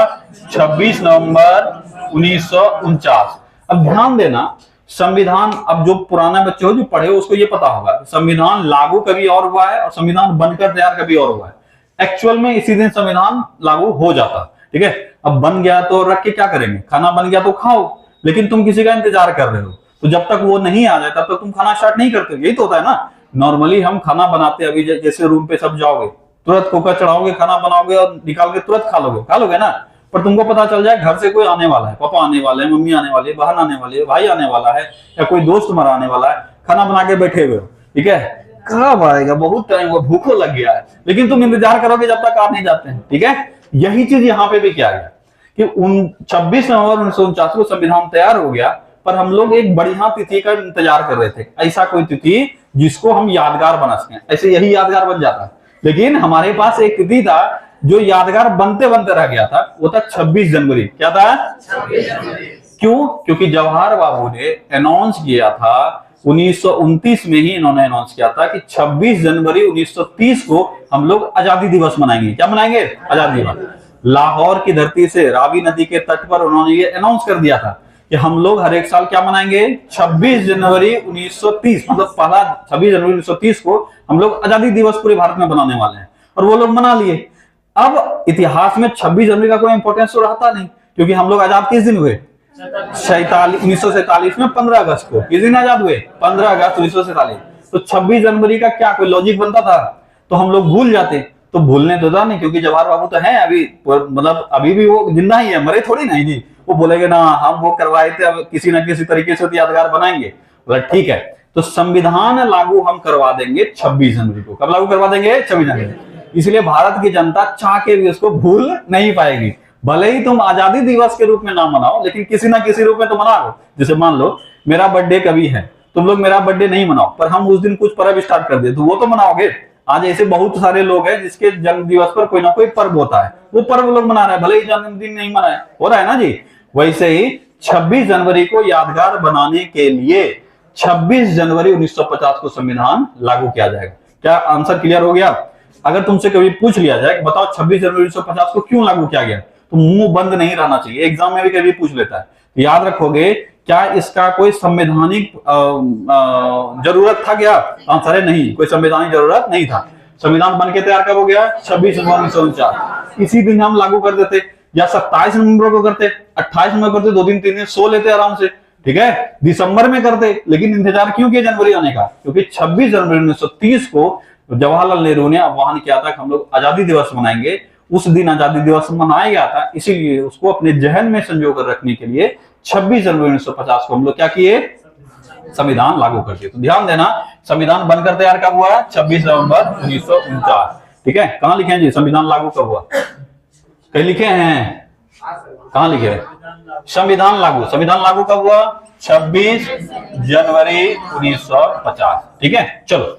26 नवंबर 1949। अब ध्यान देना, संविधान, अब जो पुराने बच्चे हो जो पढ़े हो उसको ये पता होगा संविधान लागू कभी और हुआ है और संविधान बनकर तैयार कभी और हुआ है। एक्चुअल में इसी दिन संविधान लागू हो जाता, ठीक है। अब बन गया तो रख के क्या करेंगे? खाना बन गया तो खाओ, लेकिन तुम किसी का इंतजार कर रहे हो, तो जब तक वो नहीं आ जाए तब तक तुम खाना स्टार्ट नहीं करते। यही तो होता है ना। नॉर्मली हम खाना बनाते हैं, अभी जैसे रूम पे सब जाओगे तुरंत कुकर चढ़ाओगे, खाना बनाओगे और निकाल के तुरंत खा लोगे ना। पर तुमको पता चल जाए घर से कोई आने वाला है, पापा आने वाले हैं, मम्मी आने वाली है, बहन आने वाली है, भाई आने वाला है, या कोई दोस्त तुम्हारा आने वाला है, खाना बना के बैठे हुए हो, ठीक है, कब आएगा, बहुत टाइम हुआ, भूखो लग गया है, लेकिन तुम इंतजार करोगे जब तक आप नहीं जाते हैं, ठीक है। यही चीज यहाँ पे भी किया गया कि 26 नवंबर 1949 को संविधान तैयार हो गया, पर हम लोग एक बढ़िया तिथि का इंतजार कर रहे थे, ऐसा कोई तिथि जिसको हम यादगार बना सकें। ऐसे यही यादगार बन जाता, लेकिन हमारे पास एक तिथि था जो यादगार बनते बनते रह गया था, वो था 26 जनवरी। क्या था? 26 जनवरी। क्यों? क्योंकि जवाहर बाबू ने अनाउंस किया था 1929 में ही, इन्होंने अनाउंस किया था कि 26 जनवरी 1930 को हम लोग आजादी दिवस मनाएंगे। क्या मनाएंगे? आजादी दिवस। लाहौर की धरती से रावी नदी के तट पर उन्होंने ये अनाउंस कर दिया था कि हम लोग हर एक साल क्या मनाएंगे? 26 जनवरी 1930, मतलब पहला 26 जनवरी 1930 को हम लोग आजादी दिवस पूरे भारत में बनाने वाले हैं, और वो लोग मना लिए। अब इतिहास में 26 जनवरी का कोई इंपॉर्टेंस तो रहता नहीं, क्योंकि हम लोग आजाद किस दिन हुए? 1947 में 15 अगस्त को। किस दिन आजाद हुए? 15 अगस्त 1947। तो 26 जनवरी का क्या कोई लॉजिक बनता था? तो हम लोग भूल जाते। तो भूलने तो था नहीं, क्योंकि जवाहर बाबू तो हैं अभी, मतलब अभी भी वो जिंदा ही है, मरे थोड़ी नहीं जी। वो बोलेंगे ना हम वो करवाए थे, अब किसी ना किसी तरीके से यादगार बनाएंगे। बोला ठीक है, तो संविधान लागू हम करवा देंगे 26 जनवरी को। कब लागू करवा देंगे? 26 जनवरी। इसलिए भारत की जनता चाह के भी उसको भूल नहीं पाएगी। भले ही तुम आजादी दिवस के रूप में ना मनाओ, लेकिन किसी ना किसी रूप में तो मनाओ। जैसे मान लो मेरा बर्थडे कभी है, तुम लोग मेरा बर्थडे नहीं मनाओ, पर हम उस दिन कुछ पर्व स्टार्ट कर दे तो वो तो मनाओगे। आज ऐसे बहुत सारे लोग हैं जिसके जन्म दिवस पर कोई ना कोई पर्व होता है, वो पर्व लोग मना रहे हैं, भले ही जन्मदिन नहीं मनाए, हो रहा है ना जी। वैसे ही 26 जनवरी को यादगार बनाने के लिए 26 जनवरी 1950 को संविधान लागू किया जाएगा। क्या आंसर क्लियर हो गया? अगर तुमसे कभी पूछ लिया जाए बताओ 26 जनवरी 1950 को क्यों लागू किया गया, तो मुंह बंद नहीं रहना चाहिए। एग्जाम में भी कभी पूछ लेता है, तो याद रखोगे क्या इसका कोई संवैधानिक जरूरत था क्या? आंसर है नहीं, कोई संवैधानिक जरूरत नहीं था। संविधान बन के तैयार कब हो गया? 26 नवंबर 1949। इसी दिन हम लागू कर देते, या 27 नवंबर को करते, 28 नवंबर करते, 2 दिन 3 दिन सो लेते आराम से, ठीक है, दिसंबर में करते। लेकिन इंतजार क्यों किया जनवरी आने का? क्योंकि 26 जनवरी 1930 को तो जवाहरलाल नेहरू ने आह्वान किया था कि हम लोग आजादी दिवस मनाएंगे, उस दिन आजादी दिवस मनाया गया था, इसीलिए उसको अपने जहन में संजो कर रखने के लिए 26 जनवरी 1950 को हम लोग क्या किए, संविधान लागू कर दिए। तो ध्यान देना, संविधान बनकर तैयार कब हुआ? 26 नवंबर 1949। ठीक है, कहां लिखे हैं जी संविधान लागू कब हुआ? कहीं लिखे हैं? कहां लिखे हैं? संविधान लागू कब हुआ? 26 जनवरी 1950। ठीक है, चलो,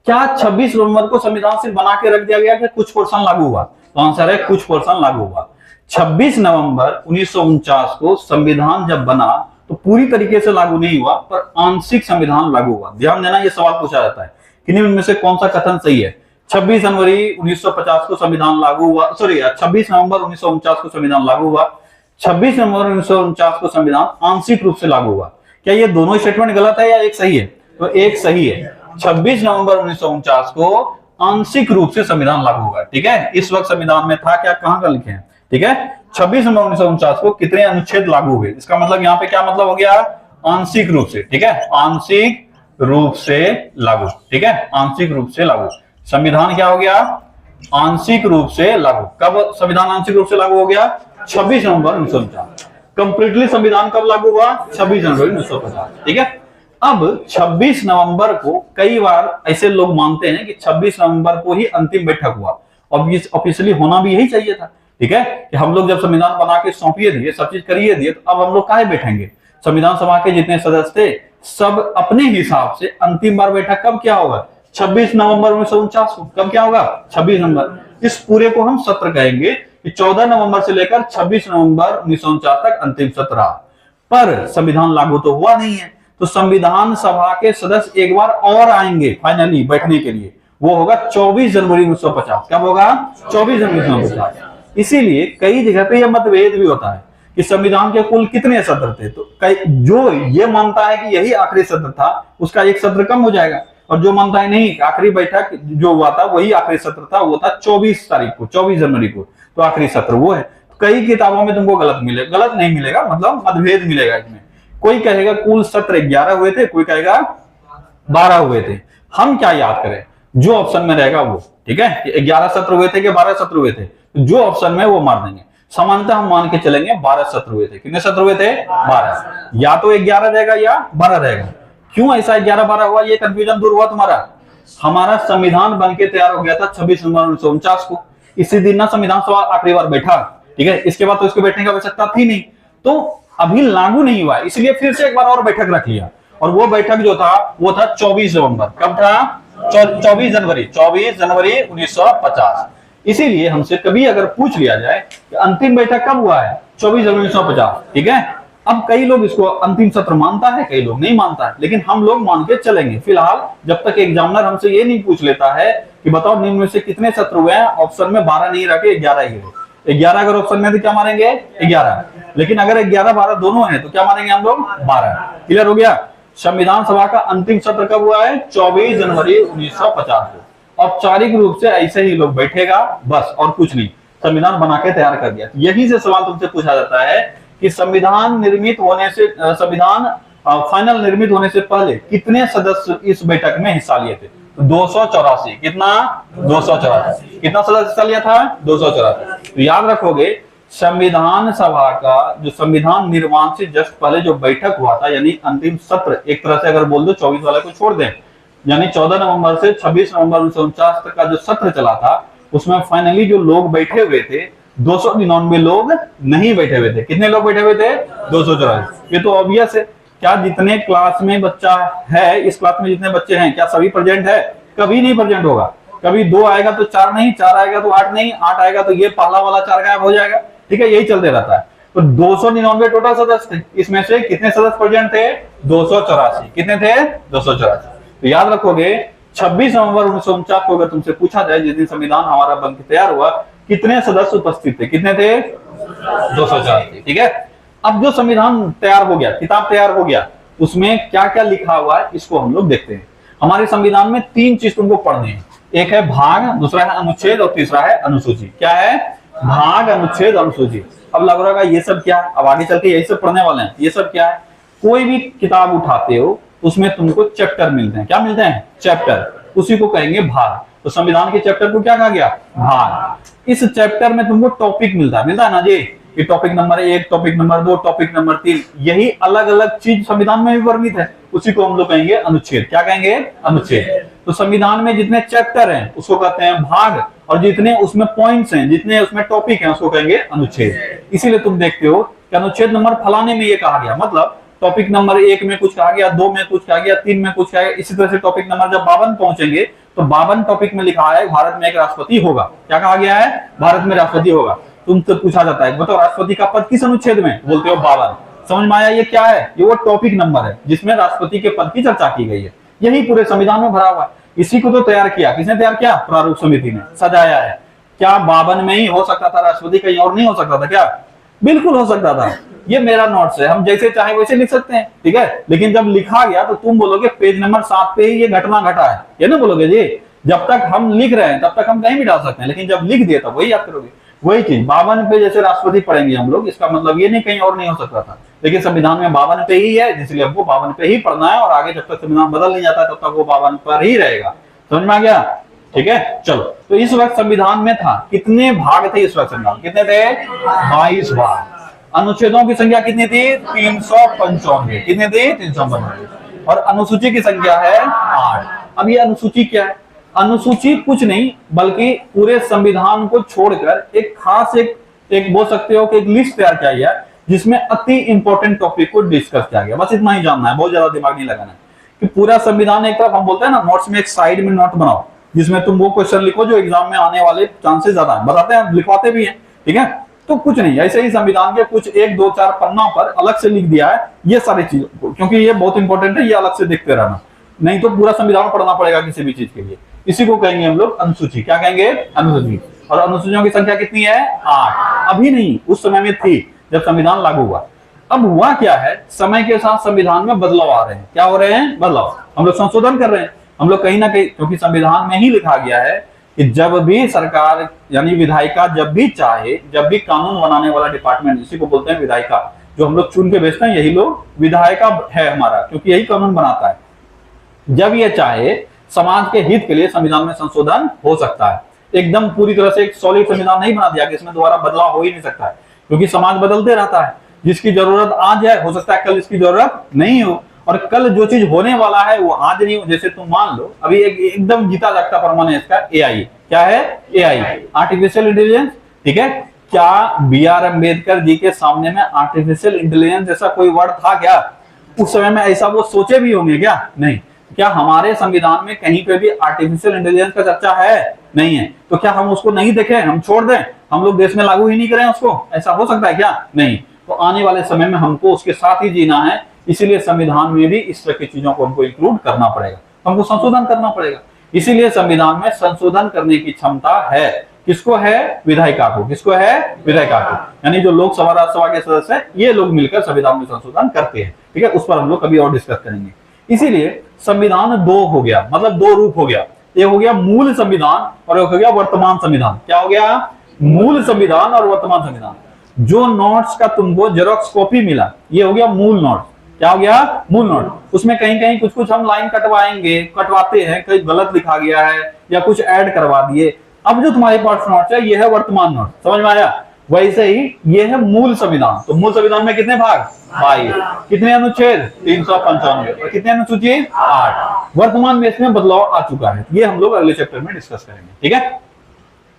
क्या 26 नवंबर को संविधान सिर्फ बना के रख दिया गया कि कुछ पोर्शन लागू हुआ? तो आंसर है कुछ पोर्शन लागू हुआ। 26 नवंबर 1949 को संविधान जब बना तो पूरी तरीके से लागू नहीं हुआ, पर आंशिक संविधान लागू हुआ। ध्यान देना, ये सवाल पूछा जाता है कि इनमें से कौन सा कथन सही है? 26 जनवरी 1950 को संविधान लागू हुआ, सॉरी 26 नवंबर 1949 को संविधान लागू हुआ, 26 नवंबर 1949 को संविधान आंशिक रूप से लागू हुआ। क्या ये दोनों स्टेटमेंट गलत है या एक सही है? तो एक सही है। 26 नवंबर 1949 को आंशिक रूप से संविधान लागू हुआ। ठीक है, इस वक्त संविधान में था क्या, कहां का लिखे हैं? ठीक है, 26 नवंबर 1949 को कितने अनुच्छेद लागू हुए? इसका मतलब यहाँ पे क्या मतलब हो गया? आंशिक रूप से। ठीक है, आंशिक रूप से लागू। ठीक है, आंशिक रूप से लागू। संविधान क्या हो गया? आंशिक रूप से लागू। कब संविधान आंशिक रूप से लागू हो गया? 26 नवंबर 1949। कंप्लीटली संविधान कब लागू हुआ? 26 जनवरी 1950। ठीक है, अब 26 नवंबर को कई बार ऐसे लोग मानते हैं कि 26 नवंबर को ही अंतिम बैठक हुआ, ऑब्वियसली होना भी यही चाहिए था। ठीक है, कि हम लोग जब संविधान बना के सौंपिए दिए, सब चीज करिए दिए, तो अब हम लोग काहे बैठेंगे? संविधान सभा के जितने सदस्य थे सब अपने हिसाब से अंतिम बार बैठक कब क्या होगा? 26 नवंबर 1949 को। कब क्या होगा? 26 नवंबर। इस पूरे को हम सत्र कहेंगे कि 14 नवंबर से लेकर 26 नवंबर 1949 तक अंतिम सत्र रहा। पर संविधान लागू तो हुआ नहीं है, तो संविधान सभा के सदस्य एक बार और आएंगे फाइनली बैठने के लिए, वो होगा 24 जनवरी 1950। कब होगा? 24 जनवरी 1950। इसीलिए कई जगह पे यह मतभेद भी होता है कि संविधान के कुल कितने सत्र थे, तो जो ये मानता है कि यही आखिरी सत्र था उसका एक सत्र कम हो जाएगा, और जो मानता है नहीं आखिरी बैठक जो हुआ था वही आखिरी सत्र था, वो था 24 तारीख को, 24 जनवरी को, तो आखिरी सत्र वो है। कई किताबों में तुमको गलत मिलेगा, गलत नहीं मिलेगा, मतलब मतभेद मिलेगा इसमें। कोई कहेगा कुल सत्र 11 हुए थे, कोई कहेगा 12 हुए थे। हम क्या याद करें? जो ऑप्शन में रहेगा वो। ठीक है, 11 सत्र हुए थे कि 12 सत्र हुए थे, जो ऑप्शन में वो मार देंगे। सामान्यतः हम मान के चलेंगे 12 सत्र हुए थे। कितने सत्र हुए थे? 12। या तो 11 रहेगा या 12 रहेगा। क्यों ऐसा 11-12 हुआ? ये कंफ्यूजन दूर हुआ तुम्हारा। हमारा संविधान बन के तैयार हो गया था 26 नवंबर 1949 को। इसी दिन ना संविधान सभा आखिरी बार बैठा। ठीक है, इसके बाद तो इसको बैठने की आवश्यकता थी नहीं, तो अभी लागू नहीं हुआ, इसलिए फिर से एक बार और बैठक रख लिया। और वो बैठक जो था वो था 24 नवंबर। कब था? 24 जनवरी 1950। इसीलिए हमसे कभी अगर पूछ लिया जाए कि अंतिम बैठक कब हुआ है? 24 जनवरी 1950। ठीक है, अब कई लोग इसको अंतिम सत्र मानता है, कई लोग नहीं मानता है, लेकिन हम लोग मान के चलेंगे फिलहाल, जब तक एग्जामिनर हमसे ये नहीं पूछ लेता है कि बताओ निम्न में से कितने सत्र हुए हैं। ऑप्शन में 12 नहीं रखे, 11 ही है। 11 अगर ऑप्शन में तो क्या मानेंगे? 11। लेकिन अगर 11-12 दोनों है तो क्या मानेंगे हम लोग? 12। क्लियर हो गया? संविधान सभा का अंतिम सत्र कब हुआ है? 24 जनवरी 1950 को। औपचारिक रूप से ऐसे ही लोग बैठेगा, बस, और कुछ नहीं। संविधान बना के तैयार कर दिया। यही से सवाल तुमसे पूछा जाता है कि संविधान निर्मित होने से, संविधान फाइनल निर्मित होने से पहले कितने सदस्य इस बैठक में हिस्सा लिए थे? 284। कितना? 284। कितना सदस्य हिस्सा लिया था? 284। तो याद रखोगे, संविधान सभा का जो संविधान निर्माण से जस्ट पहले जो बैठक हुआ था, यानी अंतिम सत्र, एक तरह से अगर बोल दो 24 वाले को छोड़ दें, यानी 14 नवंबर से 26 नवंबर 1949 तक का जो सत्र चला था, उसमें फाइनली जो लोग बैठे हुए थे 299 लोग नहीं बैठे हुए थे। कितने लोग बैठे हुए थे? 284। ये तो ऑब्वियस है। क्या जितने क्लास में बच्चा है, इस क्लास में जितने बच्चे हैं, क्या सभी प्रेजेंट है? कभी नहीं प्रेजेंट होगा। कभी 2 आएगा तो 4 नहीं, 4 आएगा तो 8 नहीं, 8 आएगा तो ये पहला वाला 4 गायब हो जाएगा। ठीक है, यही चलते रहता है। तो 299 टोटल सदस्य थे, इसमें से कितने सदस्य प्रेजेंट थे? 284। कितने थे? 284। तो याद रखोगे 26 नवंबर 1949 को अगर तुमसे पूछा जाए, जिस दिन संविधान हमारा बन के तैयार हुआ, कितने सदस्य उपस्थित थे? कितने थे? 284। ठीक है, अब जो संविधान तैयार हो गया, किताब तैयार हो गया, उसमें क्या क्या लिखा हुआ है इसको हम लोग देखते हैं। हमारे संविधान में 3 चीज तुमको पढ़नी है। एक है भाग, दूसरा है अनुच्छेद, और तीसरा है अनुसूची। क्या है? भाग, अनुच्छेद, अनुसूची। अब लग रहा है ये सब क्या है? अब आगे चल के यही सब पढ़ने वाले हैं। ये सब क्या है? कोई भी किताब उठाते हो उसमें तुमको चैप्टर मिलते हैं। क्या मिलते हैं? चैप्टर। उसी को कहेंगे भाग। तो संविधान के चैप्टर को क्या कहा गया? भाग। इस चैप्टर में तुमको टॉपिक मिलता है ना जी, कि topic number 1, topic number 2, topic number 3, यही अलग अलग चीज संविधान में भी वर्णित है, उसी को हम लोग कहेंगे अनुच्छेद। क्या कहेंगे? अनुच्छेद। तो संविधान में जितने चैप्टर हैं उसको कहते हैं भाग, और जितने उसमें पॉइंट्स हैं, जितने उसमें टॉपिक हैं, उसको कहेंगे अनुच्छेद। इसीलिए तुम देखते हो कि अनुच्छेद नंबर फलाने में ये कहा गया, मतलब टॉपिक नंबर 1 में कुछ कहा गया, 2 में कुछ कहा गया, 3 में कुछ कहा गया, इसी तरह से टॉपिक नंबर जब 52 पहुंचेंगे तो 52 टॉपिक में लिखा है भारत में एक राष्ट्रपति होगा। क्या कहा गया है? भारत में राष्ट्रपति होगा। तुमसे पूछा जाता है बताओ राष्ट्रपति का पद किस अनुच्छेद में? बोलते हो 52। समझ में आया? ये क्या है? ये वो टॉपिक नंबर है जिसमें राष्ट्रपति के पद की चर्चा की गई है। यही पूरे संविधान में भरा हुआ है। इसी को तो तैयार किया, किसने तैयार किया? प्रारूप समिति ने सजाया है। क्या 52 में ही हो सकता था राष्ट्रपति, कहीं और नहीं हो सकता था क्या? बिल्कुल हो सकता था। ये मेरा नोट्स है, हम जैसे चाहे वैसे लिख सकते हैं, ठीक है। लेकिन जब लिखा गया तो तुम बोलोगे पेज नंबर 7 पे ही ये घटना घटा है, ये ना बोलोगे जी। जब तक हम लिख रहे हैं तब तक हम कहीं भी डाल सकते हैं, लेकिन जब लिख दिए तब वही याद करोगे। वही चीज 52 पे जैसे राष्ट्रपति पढ़ेंगे हम लोग, इसका मतलब ये नहीं कहीं और नहीं हो सकता था, लेकिन संविधान में 52 पे ही है, इसलिए हमको 52 पे ही पढ़ना है, और आगे जब तक संविधान बदल नहीं जाता तब तक वो 52 पर ही रहेगा। समझ में आ गया? ठीक है, चलो। तो इस वक्त संविधान में था, कितने भाग थे इस वक्त संविधान? कितने थे? 22 भाग। अनुच्छेदों की संख्या कितनी थी? 395। कितने थे? 395। और अनुसूची की संख्या है 8। अब ये अनुसूची क्या है? अनुसूची कुछ नहीं बल्कि पूरे संविधान को छोड़कर एक खास एक बोल सकते हो कि एक लिस्ट तैयार किया गया जिसमें अति इंपॉर्टेंट टॉपिक को डिस्कस किया गया। बस इतना ही जानना है, बहुत ज्यादा दिमाग नहीं लगाना है। कि पूरा संविधान एक तरफ हम बोलते हैं ना, नोट्स में एक साइड में नोट बनाओ जिसमें तुम वो क्वेश्चन लिखो जो एग्जाम में आने वाले चांसेस ज्यादा है, बताते हैं, लिखवाते भी हैं, ठीक है। तो कुछ नहीं, ऐसे ही संविधान के कुछ 1, 2, 4 पन्ना पर अलग से लिख दिया है ये सारी चीजों को, क्योंकि ये बहुत इंपॉर्टेंट है, ये अलग से देखते रहना, नहीं तो पूरा संविधान पढ़ना पड़ेगा किसी भी चीज के लिए। इसी को कहेंगे हम लोग अनुसूची। क्या कहेंगे? अनुसूची। और अनुसूचियों की संख्या कितनी है? 8। अभी नहीं, उस समय में थी जब संविधान लागू हुआ। अब हुआ क्या है, समय के साथ संविधान में बदलाव आ रहे हैं। क्या हो रहे हैं? बदलाव। हम लोग संशोधन कर रहे हैं, हम लोग कहीं ना कहीं, क्योंकि संविधान में ही लिखा गया है कि जब भी सरकार यानी विधायिका जब भी चाहे, जब भी कानून बनाने वाला डिपार्टमेंट, इसी को बोलते हैं विधायिका, जो हम लोग चुन के भेजते हैं, यही लोग विधायिका है हमारा, क्योंकि यही कानून बनाता है। जब ये चाहे समाज के हित के लिए संविधान में संशोधन हो सकता है। एकदम पूरी तरह से एक सॉलिड संविधान नहीं बना दिया कि इसमें दोबारा बदलाव हो ही नहीं सकता है, क्योंकि समाज बदलते रहता है। जिसकी जरूरत आज है, हो सकता है कल इसकी जरूरत नहीं हो, और कल जो चीज होने वाला है वो आज नहीं हो। जैसे तुम मान लो अभी एकदम जीता जागता प्रमाण है इसका एआई। क्या है? एआई, आर्टिफिशियल इंटेलिजेंस, ठीक है। क्या BR अम्बेडकर जी के सामने में आर्टिफिशियल इंटेलिजेंस जैसा कोई वर्ड था क्या? उस समय में ऐसा वो सोचे भी होंगे क्या? नहीं। क्या हमारे संविधान में कहीं पे भी आर्टिफिशियल इंटेलिजेंस का चर्चा है? नहीं है। तो क्या हम उसको नहीं देखें, हम छोड़ दें, हम लोग देश में लागू ही नहीं करें उसको? ऐसा हो सकता है क्या? नहीं। तो आने वाले समय में हमको उसके साथ ही जीना है, इसीलिए संविधान में भी इस तरह की चीजों को हमको इंक्लूड करना पड़ेगा, हमको संशोधन करना पड़ेगा। इसीलिए संविधान में संशोधन करने की क्षमता है। किसको है? विधायिका को। किसको है? विधायिका को, यानी जो लोकसभा राज्यसभा के सदस्य हैं, ये लोग मिलकर संविधान में संशोधन करते हैं, ठीक है। उस पर हम लोग कभी और डिस्कस करेंगे। इसीलिए संविधान 2 हो गया, मतलब 2 रूप हो गया। एक हो गया मूल संविधान और एक हो गया वर्तमान संविधान। क्या हो गया? मूल संविधान और वर्तमान संविधान। जो नोट्स का तुमको जेरोक्स कॉपी मिला, ये हो गया मूल नोट। क्या हो गया? मूल नोट। उसमें कहीं कहीं कुछ कुछ हम लाइन कटवाएंगे, कटवाते हैं, कहीं गलत लिखा गया है या कुछ ऐड करवा दिए। अब जो तुम्हारे पास नोट्स है ये है वर्तमान नोट। समझ में आया? वैसे ही ये है मूल संविधान। तो मूल संविधान में कितने भाग? 22। कितने अनुच्छेद? 395। और कितने अनुसूची? 8। वर्तमान में इसमें बदलाव आ चुका है, ये हम लोग अगले चैप्टर में डिस्कस करेंगे, ठीक है।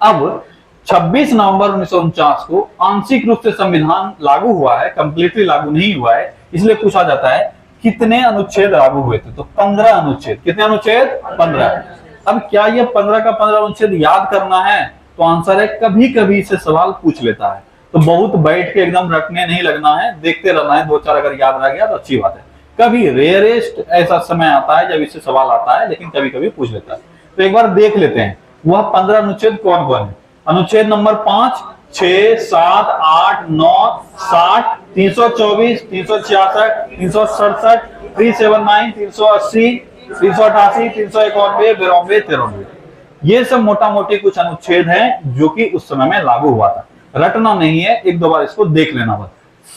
अब 26 नवंबर 1949 को आंशिक रूप से संविधान लागू हुआ है, कंप्लीटली लागू नहीं हुआ है। इसलिए पूछा जाता है कितने अनुच्छेद लागू हुए थे? तो 15 अनुच्छेद। कितने अनुच्छेद? 15। अब क्या ये 15 का 15 अनुच्छेद याद करना है? तो आंसर है कभी कभी से सवाल पूछ लेता है, तो बहुत बैठ के एकदम रखने नहीं लगना है, देखते रहना है। 2-4 अगर याद रह गया तो अच्छी बात है। कभी रेयरेस्ट ऐसा समय आता है जब इससे सवाल आता है, लेकिन कभी कभी पूछ लेता है। तो एक बार देख लेते हैं वह 15 अनुच्छेद कौन कौन है। अनुच्छेद नंबर 5, 6, 7, 8, 9, 60, 324, 366, 367, 379, 380, 388, 391, 92, 93। ये सब मोटा मोटी कुछ अनुच्छेद हैं जो कि उस समय में लागू हुआ था। रटना नहीं है, 1-2 बार इसको देख लेना बस।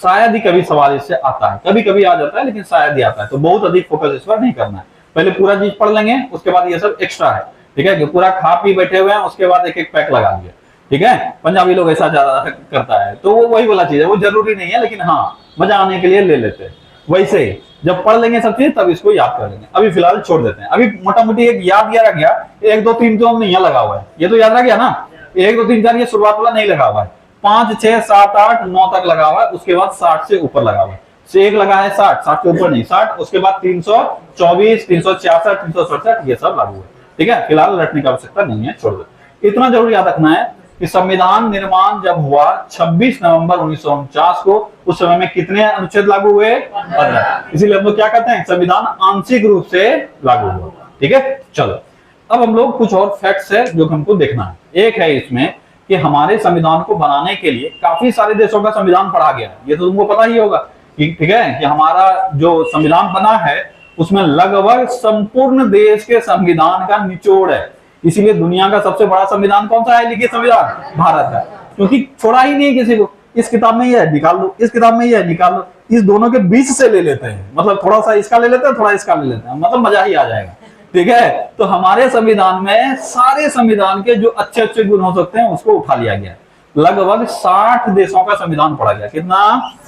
शायद ही कभी सवाल इससे आता है, कभी कभी आ जाता है, लेकिन शायद ही आता है। तो बहुत अधिक फोकस इस पर नहीं करना है। पहले पूरा चीज पढ़ लेंगे, उसके बाद ये सब एक्स्ट्रा है। ठीक है, कि पूरा खा पी बैठे हुए हैं, उसके बाद एक एक पैक लगा दिया। ठीक है, पंजाबी लोग ऐसा ज्यादा करता है, तो वो वही वाला चीज है, वो जरूरी नहीं है, लेकिन हाँ मजा आने के लिए ले लेते हैं। वैसे ही जब पढ़ लेंगे सब चीज तब इसको याद कर लेंगे, अभी फिलहाल छोड़ देते हैं। अभी मोटा मोटी एक याद किया रह गया, 1 2 3 तो हमने यहाँ लगा हुआ है, ये तो याद रह गया ना, 1 2 3 4 ये शुरुआत वाला नहीं लगा हुआ है, 5 6 7 8 9 तक लगा हुआ है, उसके बाद 60 से ऊपर लगा हुआ है, से एक लगा है 60 के ऊपर नहीं 60, उसके बाद 324 366 367 ये सब लागू है। ठीक है, फिलहाल रटने की आवश्यकता नहीं है, छोड़ दो। इतना जरूर याद रखना है कि संविधान निर्माण जब हुआ 26 नवंबर 1949 को, उस समय में कितने अनुच्छेद लागू हुए? 15। इसीलिए हम लोग क्या कहते हैं, संविधान आंशिक रूप से लागू हुआ। ठीक है, चलो अब हम लोग कुछ और फैक्ट्स है जो हमको देखना है। एक है इसमें कि हमारे संविधान को बनाने के लिए काफी सारे देशों का संविधान पढ़ा गया है, ये तो तुमको पता ही होगा। ठीक है, कि हमारा जो संविधान बना है उसमें लगभग संपूर्ण देश के संविधान का निचोड़ है। इसीलिए दुनिया का सबसे बड़ा संविधान कौन सा है? लिखित संविधान, भारत है, क्योंकि छोड़ा ही नहीं किसी को। इस किताब में ये है निकाल लो, इस किताब में ये है निकाल लो, इस दोनों के बीच से ले लेते हैं, मतलब थोड़ा सा इसका ले लेते हैं, थोड़ा इसका ले लेते हैं, मतलब मजा ही आ जाएगा। ठीक है, तो हमारे संविधान में सारे संविधान के जो अच्छे अच्छे गुण हो सकते हैं उसको उठा लिया गया। लगभग 60 देशों का संविधान पढ़ा गया। कितना?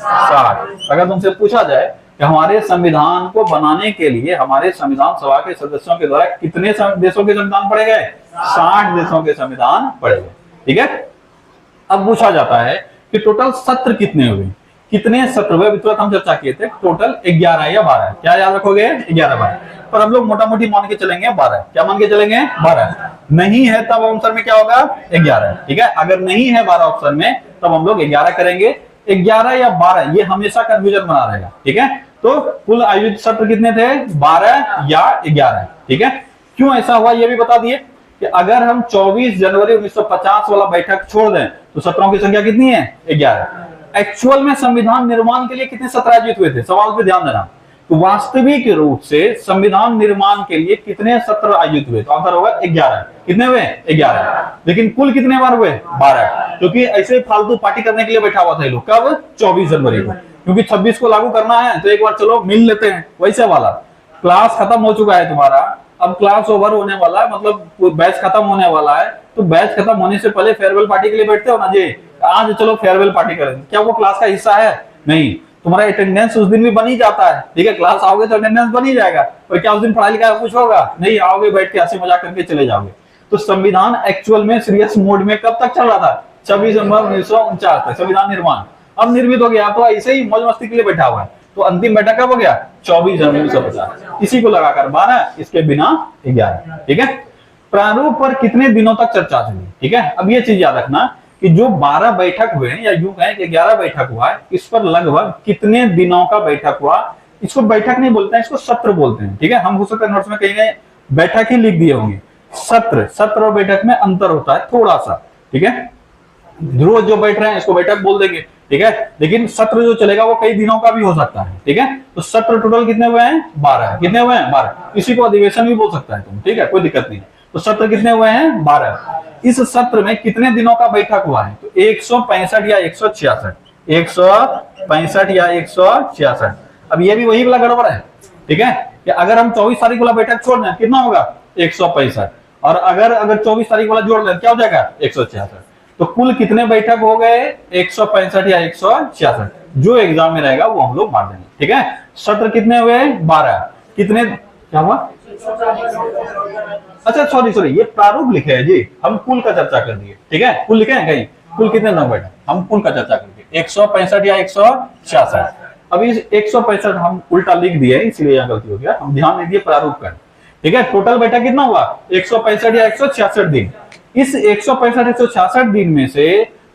60। अगर तुमसे पूछा जाए कि हमारे संविधान को बनाने के लिए हमारे संविधान सभा के सदस्यों के द्वारा कितने देशों के संविधान पढ़े गए? 60 देशों के संविधान पढ़े गए। ठीक है, अब पूछा जाता है कि टोटल सत्र कितने हुए? कितने सत्र हुए? तुरंत हम चर्चा किए थे, टोटल 11 या 12। क्या याद रखोगे? 11 12, पर हम लोग मोटा मोटी मान के चलेंगे 12। क्या मान के चलेंगे? 12। नहीं है तब ऑप्शन में क्या होगा? 11। ठीक है, अगर नहीं है 12 ऑप्शन में तब हम लोग 11 करेंगे। 11 या 12 ये हमेशा कंफ्यूजन बना रहेगा। ठीक है, तो कुल आयोजित सत्र कितने थे? 12 या 11। ठीक है, क्यों ऐसा हुआ ये भी बता दिए कि अगर हम 24 जनवरी 1950 वाला बैठक छोड़ दें तो सत्रों की संख्या कितनी है? 11। एक्चुअल में संविधान निर्माण के लिए कितने सत्र आयोजित हुए थे? सवाल पे ध्यान देना। तो वास्तविक रूप से संविधान निर्माण के लिए कितने सत्र आयोजित हुए? तो आंसर होगा 11। कितने हुए? 11। लेकिन कुल कितने बार हुए? 12, क्योंकि ऐसे फालतू पार्टी करने के लिए बैठा हुआ था ये लोग। कब? 24 जनवरी को, क्योंकि 26 को लागू करना है तो एक बार चलो मिल लेते हैं, वैसे वाला। क्लास खत्म हो चुका है तुम्हारा, अब क्लास ओवर होने वाला है, मतलब बैच खत्म होने वाला है, तो बैच खत्म होने से पहले फेयरवेल पार्टी के लिए बैठते हो ना जी, आज चलो फेयरवेल पार्टी करेंगे। क्या वो क्लास का हिस्सा है? नहीं। तुम्हारा अटेंडेंस उस दिन भी बन ही जाता है। ठीक है, क्लास आओगे तो अटेंडेंस बन ही जाएगा, पर क्या उस दिन पढ़ाई लिखाई कुछ होगा? नहीं, आओगे बैठ के हंसी मजाक करके चले जाओगे। तो संविधान एक्चुअल में सीरियस मोड में कब तक चल रहा था? 26 नवंबर 1949 तक संविधान निर्माण। अब निर्मित हो गया तो ऐसे ही मौज मस्ती के लिए बैठा हुआ है, तो अंतिम बैठक कब हो गया? 24 जनवरी 1950। इसी को लगाकर 12, इसके बिना 11। ठीक है, प्रारूप पर कितने दिनों तक चर्चा चली? ठीक है, अब ये चीज याद रखना कि जो 12 बैठक हुए या यूं कहें कि 11 बैठक हुआ है, इस पर लगभग कितने दिनों का बैठक हुआ? इसको बैठक नहीं बोलते हैं, इसको सत्र बोलते हैं। ठीक है, हम हो सकता है नोट्स में कहीं बैठक ही लिख दिए होंगे। सत्र और बैठक में अंतर होता है थोड़ा सा। ठीक है, रोज जो बैठ रहे हैं इसको बैठक बोल देंगे। ठीक है, लेकिन सत्र जो चलेगा वो कई दिनों का भी हो सकता है। ठीक है, तो सत्र टोटल कितने हुए हैं? 12। कितने हुए हैं? 12। इसी को अधिवेशन भी बोल सकता है तुम। ठीक है, कोई दिक्कत नहीं। तो सत्र कितने हुए हैं? 12। इस सत्र में कितने दिनों का बैठक हुआ है? तो 165 या 166। 165 या 166। अब ये भी वही वाला गड़बड़ है। ठीक है, कि अगर हम 24 तारीख वाला बैठक छोड़ दें कितना होगा? 165, और अगर 24 तारीख वाला जोड़ लें क्या हो जाएगा? 166। तो कुल कितने बैठक हो गए? 165 या 166। जो एग्जाम में रहेगा वो हम लोग मार देंगे। ठीक है, सत्र कितने हुए? 12। कितने? क्या हुआ? अच्छा सॉरी, ये प्रारूप लिखे हैं जी, हम कुल का चर्चा कर दिए। ठीक है, कुल लिखे हैं कहीं? कुल कितने दिन बैठे? हम कुल का चर्चा करके 165 या 166। अभी 165 हम उल्टा लिख दिए इसलिए यहाँ गलती हो गया, हम ध्यान नहीं दिए प्रारूप का। ठीक है, टोटल बैठक कितना हुआ? 165 या 166 दिन। इस 165 166 दिन में से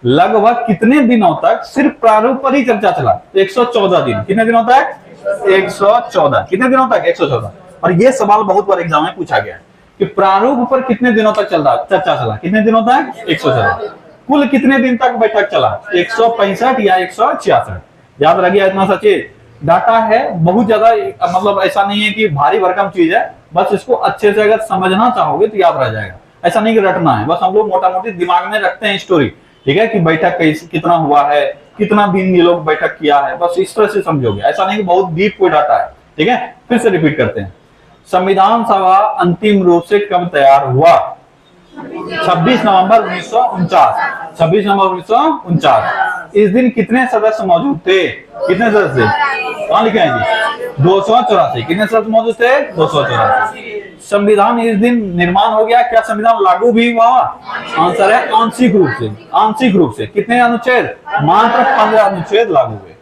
लगभग कितने दिनों तक सिर्फ प्रारूप पर ही चर्चा चला? 114 दिन। कितने दिनों तक? 114। कितने दिनों तक? 114। और ये सवाल बहुत बार एग्जाम में पूछा गया है कि प्रारूप पर कितने दिनों तक चर्चा चला? कितने दिनों तक? 114। कुल कितने दिन तक बैठक चला? 165 या 166। याद रह गया इतना? सचिव डाटा है बहुत ज्यादा, मतलब ऐसा नहीं है कि भारी भरकम चीज है, बस इसको अच्छे से अगर समझना चाहोगे तो याद रह जाएगा। ऐसा नहीं कि रटना है, बस हम लोग मोटा मोटी दिमाग में रखते हैं स्टोरी। ठीक है, कि बैठक कितना हुआ है, कितना दिन ये लोग बैठक किया है, बस इस तरह से समझोगे। ऐसा नहीं कि बहुत डीप कोई डाटा है। ठीक है, फिर से रिपीट करते हैं। संविधान सभा अंतिम रूप से कब तैयार हुआ? 26 नवंबर 1949। 26 नवंबर 1949। इस दिन कितने सदस्य मौजूद थे? कितने सदस्य? कहाँ लिखे हैं जी? 284। कितने सदस्य मौजूद थे? 284। संविधान इस दिन निर्माण हो गया, क्या संविधान लागू भी हुआ? आंसर है आंशिक रूप से। आंशिक रूप से कितने अनुच्छेद? मात्र 15 अनुच्छेद लागू हुए।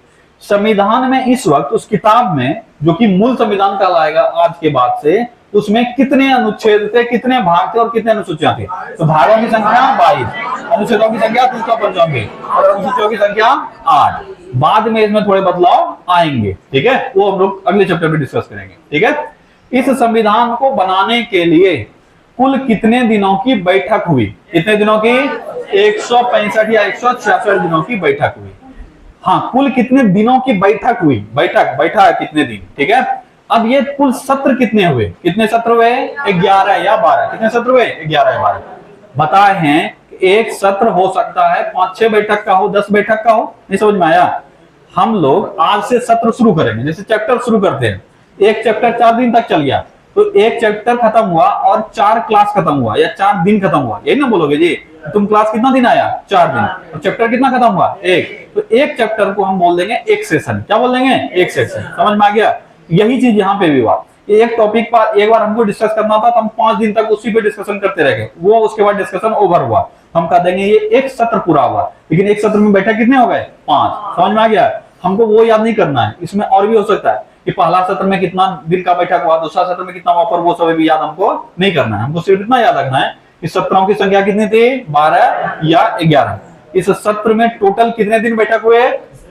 संविधान में इस वक्त उस किताब में जो कि मूल संविधान कहलाएगा आज के बाद से, उसमें कितने अनुच्छेद थे, कितने भाग थे और कितने अनुसूचियां थी? तो भागों की संख्या 22, अनुच्छेदों की संख्या 395 और अनुसूचियों की संख्या 8। बाद में इसमें थोड़े बदलाव आएंगे, ठीक है, वो हम लोग अगले चैप्टर में डिस्कस करेंगे, ठीक है। इस संविधान को बनाने के लिए कुल कितने दिनों की बैठक हुई? कितने दिनों की? 165 या 166 दिनों की बैठक हुई। हाँ, कुल कितने दिनों की बैठक हुई? बैठा है कितने दिन, ठीक है। अब ये कुल सत्र कितने हुए? कितने सत्र हुए? 11 या 12। कितने सत्र हुए? 11 या 12। बताए हैं एक सत्र हो सकता है 5-6 बैठक का हो, 10 बैठक का हो। नहीं समझ में आया? हम लोग आज से सत्र शुरू करेंगे, जैसे चैप्टर शुरू करते हैं। एक चैप्टर 4 दिन तक चल गया तो एक चैप्टर खत्म हुआ और 4 क्लास खत्म हुआ या 4 दिन खत्म हुआ, यही ना बोलोगे जी? तुम क्लास कितना दिन आया? 4 दिन। और चैप्टर कितना खत्म हुआ? एक। तो एक चैप्टर को हम बोल देंगे एक सेशन। क्या बोल देंगे? एक सेशन। समझ में आ गया? यही चीज यहाँ पे भी हुआ। एक टॉपिक पर एक बार हमको डिस्कस करना था तो हम 5 दिन तक उसी पे डिस्कशन करते रह गए, वो उसके बाद डिस्कशन ओवर हुआ, हम कह देंगे ये एक सत्र पूरा हुआ। लेकिन एक सत्र में बैठक कितने हो गए? 5। समझ में आ गया? हमको वो याद नहीं करना है, इसमें और भी हो सकता है कि पहला सत्र में कितना दिन का बैठक हुआ, दूसरा सत्र में कितना हुआ, पर वो सब भी याद हमको नहीं करना है। हमको सिर्फ इतना याद रखना है कि सत्रों की संख्या कितनी थी? 12 या 11। इस सत्र में टोटल कितने दिन बैठक हुए?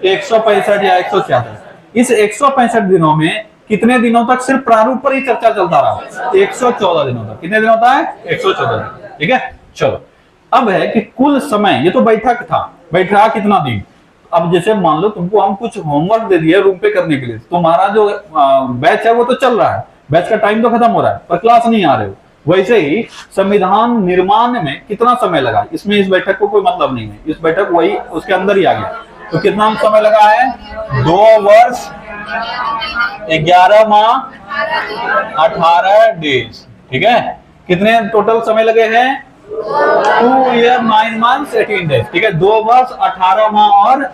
165 या 166। इस 165 दिनों में कितने दिनों तक सिर्फ प्रारूप पर ही चर्चा चलता रहा? 114 दिनों तक। कितने दिन होता है? 114 दिन, ठीक है। चलो, अब है कि कुल समय, ये तो बैठक था, बैठा कितना दिन। अब जैसे मान लो तुमको हम कुछ होमवर्क दे दिए रूम पे करने के लिए, तुम्हारा जो बैच है वो तो चल रहा है, बैच का टाइम तो खत्म हो रहा है, पर क्लास नहीं आ रहे हो। वैसे ही संविधान निर्माण में कितना समय लगा, इसमें इस बैठक को कोई मतलब नहीं है, इस बैठक वही उसके अंदर ही आ गया। तो कितना समय लगा है? 2 वर्ष 11 माह 18 डेज, ठीक है। कितने टोटल समय लगे हैं? 2 ईयर 9 months 18 days, ठीक है। 2 वर्ष 18 माह और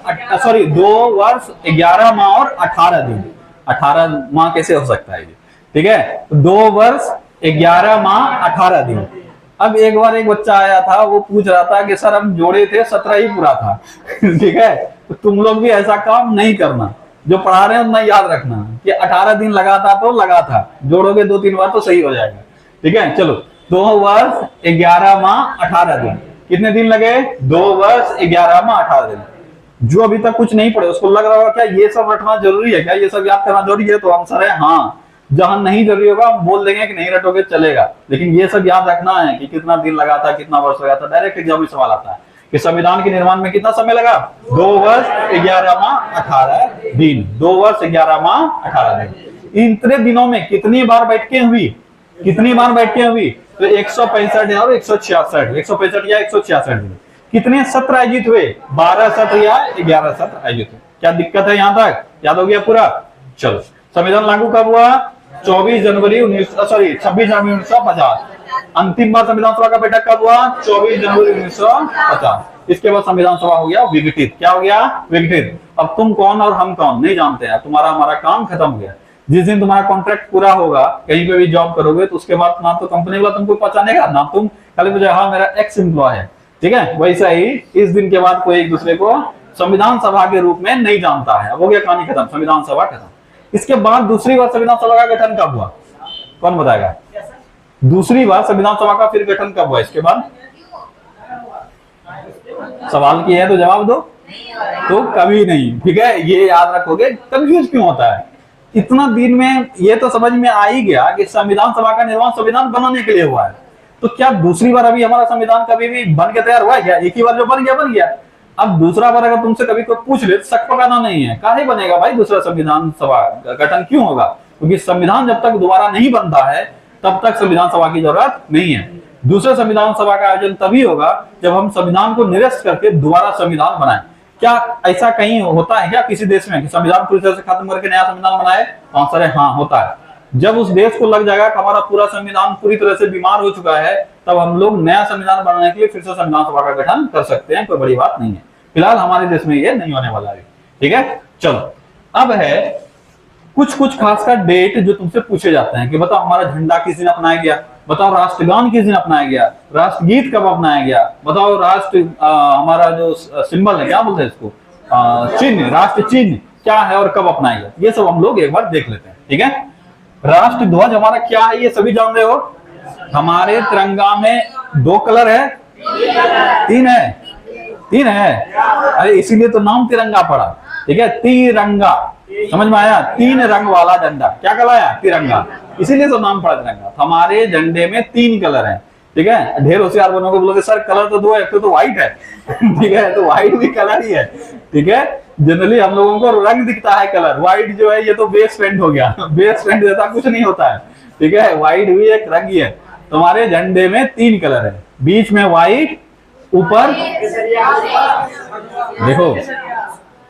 2 वर्ष 11 माह और 18 दिन। 18 माह कैसे हो सकता है ये, ठीक है। 2 वर्ष 11 माह 18 दिन। अब एक बार एक बच्चा आया था, वो पूछ रहा था कि सर हम जोड़े थे 17 ही पूरा था ठीक है। तो तुम लोग भी ऐसा काम नहीं करना, जो पढ़ा रहे हैं उतना याद रखना कि 18 दिन लगा था तो लगा था, जोड़ोगे 2-3 बार तो सही हो जाएगा, ठीक है। चलो, 2 वर्ष 11 माह 18 दिन। कितने दिन लगे? 2 वर्ष 11 माह 18 दिन। जो अभी तक कुछ नहीं पढ़े उसको लग रहा होगा क्या ये सब रटना जरूरी है, क्या ये सब याद करना जरूरी है? तो आंसर है हाँ। जहां नहीं जरूरी होगा हम बोल देंगे कि नहीं रटोगे चलेगा, लेकिन ये सब याद रखना है कि कितना दिन लगा था, कितना वर्ष लगा था। डायरेक्ट एग्जाम में सवाल आता है कि संविधान के निर्माण में कितना समय लगा? 2 वर्ष 11 माह 18 दिन। 2 वर्ष 11 माह 18 दिन। इतने दिनों में कितनी बार बैठकें हुई? कितनी बार बैठकें हुई? तो 165 और 166, 165 या 166 दिन। कितने सत्र आयोजित हुए? 12 सत्र या 11 सत्र आयोजित हुए। क्या दिक्कत है? यहां तक याद हो गया पूरा? चलो, संविधान लागू कब हुआ? 26 जनवरी 1950। अंतिम बार संविधान सभा का बैठक कब हुआ? 24 जनवरी 1950। इसके बाद संविधान सभा हो गया विघटित। क्या हो गया? विघटित। अब तुम कौन और हम कौन नहीं जानते हैं, तुम्हारा हमारा काम खत्म हो गया। जिस दिन तुम्हारा कॉन्ट्रैक्ट पूरा होगा, कहीं पे भी जॉब करोगे, तो उसके बाद ना तो कंपनी वाला तुमको पहचानेगा, ना तुम खाली मुझे हाँ मेरा एक्स एम्प्लॉय है, ठीक है। वैसा ही इस दिन के बाद कोई एक दूसरे को संविधान सभा के रूप में नहीं जानता है। अब हो गया कहानी खत्म, संविधान सभा खत्म। इसके बाद दूसरी बार संविधान सभा का गठन कब हुआ? कौन बताएगा? दूसरी बार संविधान सभा का फिर गठन कब हुआ? इसके बाद सवाल किया है तो जवाब दो। तो कभी नहीं, ठीक है। ये याद रखोगे। कंफ्यूज क्यों होता है? इतना दिन में ये तो समझ में आ ही गया कि संविधान सभा का निर्माण संविधान बनाने के लिए हुआ है। तो क्या दूसरी बार अभी हमारा संविधान कभी भी बन के तैयार हुआ है क्या? एक ही बार जो बन गया बन गया। अब दूसरा बार अगर तुमसे कभी कोई पूछ ले, शक पकाना नहीं है। काहे बनेगा भाई दूसरा संविधान सभा गठन क्यों होगा? क्योंकि संविधान जब तक दोबारा नहीं बनता है तब तक संविधान सभा की जरूरत नहीं है। दूसरे संविधान सभा का आयोजन तभी होगा जब हम संविधान को निरस्त करके दोबारा संविधान बनाए। क्या ऐसा कहीं होता है क्या किसी देश में कि संविधान पूरी तरह से खत्म करके नया संविधान बनाए? आंसर है हाँ, होता है। जब उस देश को लग जाएगा कि हमारा पूरा संविधान पूरी तरह से बीमार हो चुका है, तब हम लोग नया संविधान बनाने के लिए फिर से संविधान सभा का गठन कर सकते हैं, कोई बड़ी बात नहीं है। फिलहाल हमारे देश में ये नहीं होने वाला है। ठीक है, चलो अब है कुछ कुछ खासकर डेट जो तुमसे पूछे जाते हैं कि बताओ हमारा झंडा किस दिन अपनाया गया, बताओ राष्ट्रगान किस दिन अपनाया गया, राष्ट्रगीत कब अपनाया गया, बताओ राष्ट्र हमारा जो सिंबल है क्या बोलते हैं इसको, चिन्ह, राष्ट्र चिन्ह क्या है और कब अपनाया गया, ये सब हम लोग एक बार देख लेते हैं। ठीक है, राष्ट्र ध्वज हमारा क्या है ये सभी जान रहे हो। हमारे तिरंगा में 2 कलर है, 3 है, 3 है, अरे इसीलिए तो नाम तिरंगा पड़ा। ठीक है, तिरंगा, समझ में आया, 3 रंग वाला झंडा क्या कहलाया, तिरंगा, इसीलिए तो नाम पड़ा तिरंगा। हमारे झंडे में 3 कलर हैं। ठीक है, ढेर होशियार बनोगे, बोलोगे सर कलर तो 2 है, एक तो व्हाइट है। ठीक है, तो व्हाइट भी कलर ही है। ठीक है, जनरली हम लोगों को रंग दिखता है कलर, व्हाइट जो है ये तो बेस पेंट हो गया, बेस पेंट जैसा कुछ नहीं होता है। ठीक है, व्हाइट भी एक रंग ही है। तुम्हारे झंडे में 3 कलर है, बीच में व्हाइट, ऊपर देखो,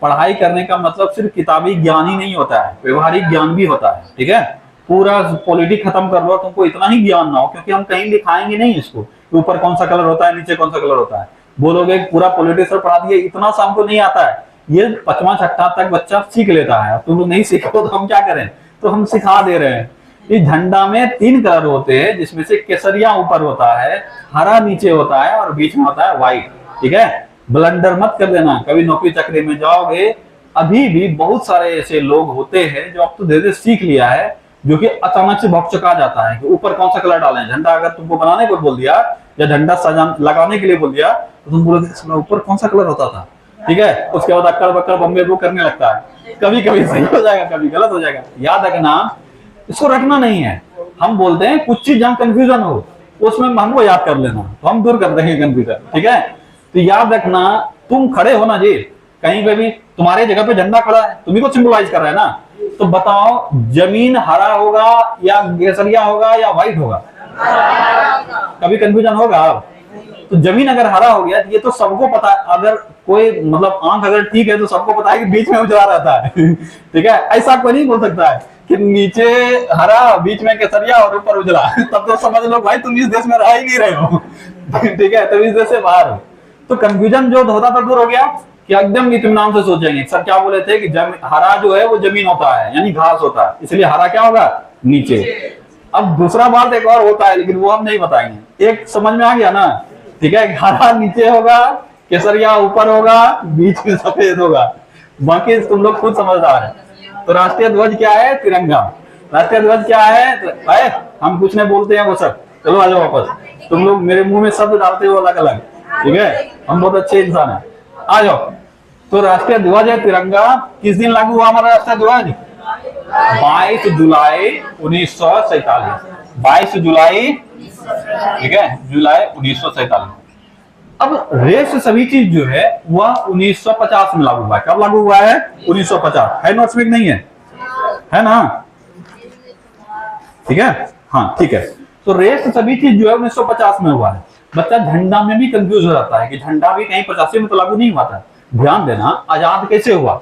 पढ़ाई करने का मतलब सिर्फ किताबी ज्ञान ही नहीं होता है, व्यवहारिक ज्ञान भी होता है। ठीक है, पूरा पॉलिटिक्स खत्म कर लो, तुमको इतना ही ज्ञान ना हो, क्योंकि हम कहीं दिखाएंगे नहीं इसको ऊपर कौन सा कलर होता है, नीचे कौन सा कलर होता है। बोलोगे पूरा पॉलिटिक्स सर पढ़ा दिए, इतना सा हमको नहीं आता है। ये 5वां 6ठा तक बच्चा सीख लेता है, तुम लोग नहीं सीखो तो हम क्या करें, तो हम सिखा दे रहे हैं। इस झंडा में 3 कलर होते हैं, जिसमें से केसरिया ऊपर होता है, हरा नीचे होता है और बीच में होता है व्हाइट। ठीक है, ब्लंडर मत कर देना, कभी नौकरी चाकरी में जाओगे, अभी भी बहुत सारे ऐसे लोग होते हैं जो अब तो धीरे धीरे सीख लिया है, जो कि अचानक से भौचका जाता है कि ऊपर कौन सा कलर डालें। झंडा अगर तुमको बनाने को बोल दिया या झंडा सजा लगाने के लिए बोल दिया तो तुम बोलोगे ऊपर कौन सा कलर होता था। ठीक है, उसके बाद अक्कड़ बक्कड़ बम्बे वो करने लगता है, कभी कभी सही हो जाएगा, कभी गलत हो जाएगा। याद रखना, इसको रखना नहीं है। हम बोलते हैं कुछ चीज जहां कंफ्यूजन हो उसमें हमको याद कर लेना, तो हम दूर कर देंगे कंफ्यूजन। ठीक है, तो याद रखना, तुम खड़े हो ना जी कहीं पे भी, तुम्हारे जगह पे झंडा खड़ा है, तुम्ही को सिंबलाइज कर रहा है ना, तो बताओ जमीन हरा होगा या केसरिया होगा या व्हाइट होगा, कभी कंफ्यूजन होगा। तो जमीन अगर हरा हो गया ये तो सबको पता है, अगर कोई मतलब आंख अगर ठीक है तो सबको पता है कि बीच में उजला रहता है। ठीक है, ऐसा कोई नहीं बोल सकता है कि नीचे हरा बीच में केसरिया और ऊपर उजला, तब तो समझ लो भाई तुम इस देश में रह ही नहीं रहे हो। ठीक है, तो इस देश से बाहर हो। तो कंफ्यूजन जो होता था दूर हो गया कि एकदम इत्मीनान से सोचेंगे। सर क्या बोले थे कि हरा जो है वो जमीन होता है, यानी घास होता है, इसलिए हरा क्या होगा, नीचे। अब दूसरा बात एक और होता है, लेकिन वो हम नहीं बताएंगे। एक समझ में आ गया ना। ठीक है, हरा नीचे होगा, केसरिया ऊपर होगा, बीच में सफेद होगा, बाकी तुम लोग खुद समझदार है। तो राष्ट्रीय ध्वज क्या है, तिरंगा। राष्ट्रीय ध्वज क्या है, हम कुछ नहीं बोलते हैं वो सब। चलो आ जाओ वापस, तुम लोग मेरे मुंह में शब्द डालते हो अलग अलग। ठीक है, हम बहुत अच्छे इंसान है, आ जाओ। तो राष्ट्रीय ध्वज है तिरंगा। किस दिन लागू हुआ हमारा राष्ट्रीय ध्वज, 22 जुलाई 1947। 22 जुलाई, ठीक है, जुलाई 1947। अब रेस सभी चीज जो है वह 1950 में लागू हुआ है। कब लागू हुआ है, 1950 है, नोट्स में नहीं है ना। ठीक है, हाँ ठीक है। तो रेस सभी चीज जो है 1950 में हुआ है। बच्चा झंडा में भी कंफ्यूज हो जाता है कि झंडा भी कहीं 85 में तो लागू नहीं हुआ था। ध्यान देना, आजाद कैसे हुआ,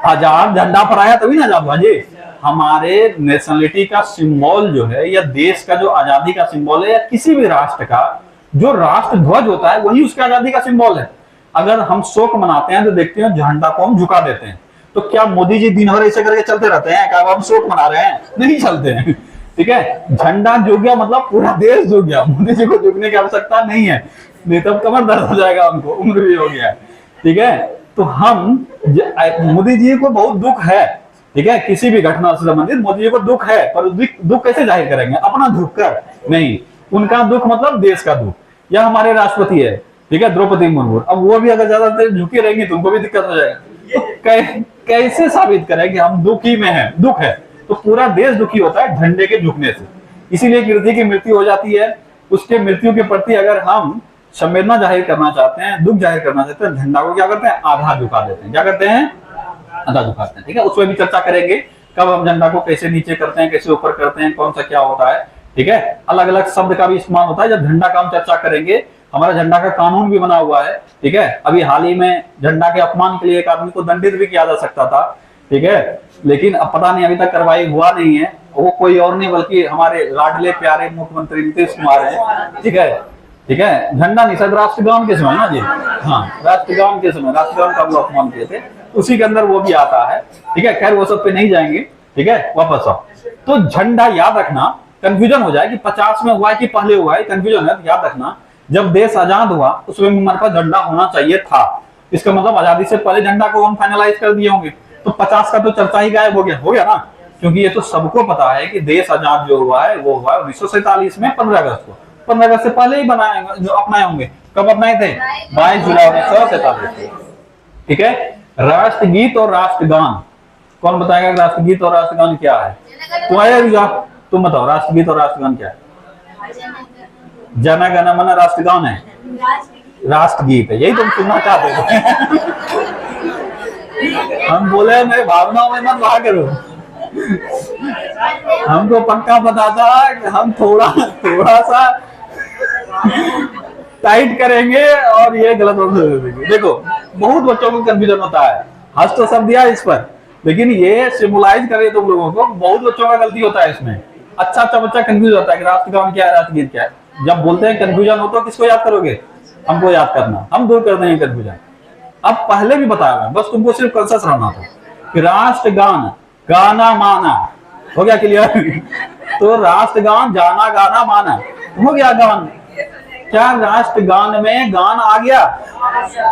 आजाद झंडा फहराया तभी ना आजाद हुआ जी। हमारे नेशनलिटी का सिंबल जो है या देश का जो आजादी का सिंबल है या किसी भी राष्ट्र का जो राष्ट्र ध्वज होता है वही उसकी आजादी का सिंबल है। अगर हम शोक मनाते हैं तो देखते हैं झंडा को हम झुका देते हैं। तो क्या मोदी जी दिन भर ऐसे करके चलते रहते हैं, क्या हम शोक मना रहे हैं, नहीं चलते हैं। ठीक है, झंडा झुक गया मतलब पूरा देश झुक गया, मोदी जी को झुकने की आवश्यकता नहीं है, नहीं तो कमर दर्द हो जाएगा, उनको उम्र भी हो गया है। ठीक है, तो हम मोदी जी को बहुत दुख है। ठीक है, किसी भी घटना से संबंधित मोदी जी को दुख है, पर दुख कैसे जाहिर करेंगे, अपना दुख कर नहीं, उनका दुख मतलब देश का दुख। या हमारे राष्ट्रपति है, ठीक है, द्रौपदी मुर्मू, अब वो भी अगर ज्यादा देर झुकी रहेंगी तो उनको भी दिक्कत हो जाएगा। तो कैसे साबित करें कि हम दुखी में हैं, दुख है तो पूरा देश दुखी होता है झंडे के झुकने से। इसीलिए कीर्ति की मृत्यु हो जाती है, उसके मृत्यु के प्रति अगर हम संवेदना जाहिर करना चाहते हैं, दुख जाहिर करना चाहते हैं, झंडा को क्या करते हैं, आधा झुका देते हैं। क्या करते हैं, आधा झुकाते हैं। ठीक है, उसमें भी चर्चा करेंगे कब हम झंडा को कैसे नीचे करते हैं, कैसे ऊपर करते हैं, कौन सा क्या होता है। ठीक है, अलग अलग शब्द का भी इस्तेमाल होता है। जब झंडा का हम चर्चा करेंगे, हमारा झंडा का कानून भी बना हुआ है। ठीक है, अभी हाल ही में झंडा के अपमान के लिए एक आदमी को दंडित भी किया जा सकता था। ठीक है, लेकिन अब पता नहीं अभी तक कार्रवाई हुआ नहीं है। वो कोई और नहीं बल्कि हमारे लाडले प्यारे मुख्यमंत्री नीतीश कुमार हैं। ठीक है, ठीक है, झंडा नहीं, शायद राष्ट्रगान के समय ना जी, हाँ राष्ट्रगान के समय, राष्ट्रगान का वो अपमान किए थे, उसी के अंदर वो भी आता है। ठीक है, खैर वो सब पे नहीं जाएंगे। ठीक है, वापस आओ। तो झंडा याद रखना, कंफ्यूजन हो जाए कि 50 में हुआ है कि पहले हुआ है, कंफ्यूजन है, तो याद रखना जब देश आजाद हुआ उसमें हमारे पास झंडा होना चाहिए था। इसका मतलब आजादी से पहले झंडा को हम फाइनलाइज कर दिए होंगे, तो 50 का तो चर्चा ही गायब हो गया ना, क्योंकि ये तो सबको पता है कि देश आजाद जो हुआ है वो हुआ 1947 में 15 अगस्त को। 15 अगस्त से पहले ही बनाए जो अपनाए होंगे, कब अपनाए थे? 22 जुलाई 1947। ठीक है, राष्ट्रगीत और राष्ट्रगान कौन बताएगा? राष्ट्रगीत और राष्ट्रगान क्या है? तुम बताओ, राष्ट्रगीत और राष्ट्रगान क्या है? जन गण मन राष्ट्रगान है, राष्ट्रगीत है, यही तुम सुनना चाहते थे। हम बोले मेरे भावनाओं में मत बहा करो, हमको पक्का पता था कि हम थोड़ा सा टाइट करेंगे और ये गलत दे देंगे। देखो बहुत बच्चों को कंफ्यूजन होता है, हंस तो सब दिया इस पर, लेकिन ये सिमुलाइज करे तुम लोगों को, बहुत बच्चों का गलती होता है इसमें। अच्छा बच्चा कंफ्यूज होता है कि राष्ट्रगान क्या है, राष्ट्रगीत क्या है। जब बोलते हैं कंफ्यूजन हो तो किसको याद करोगे? हमको याद करना, हम दूर कर देंगे कंफ्यूजन। अब पहले भी बताया मैं, बस तुमको सिर्फ कॉन्शियस रहना था कि राष्ट्रगान गाना माना, हो गया क्लियर? तो राष्ट्रगान जाना गाना माना, हो गया गान। क्या राष्ट्रगान में गान आ गया?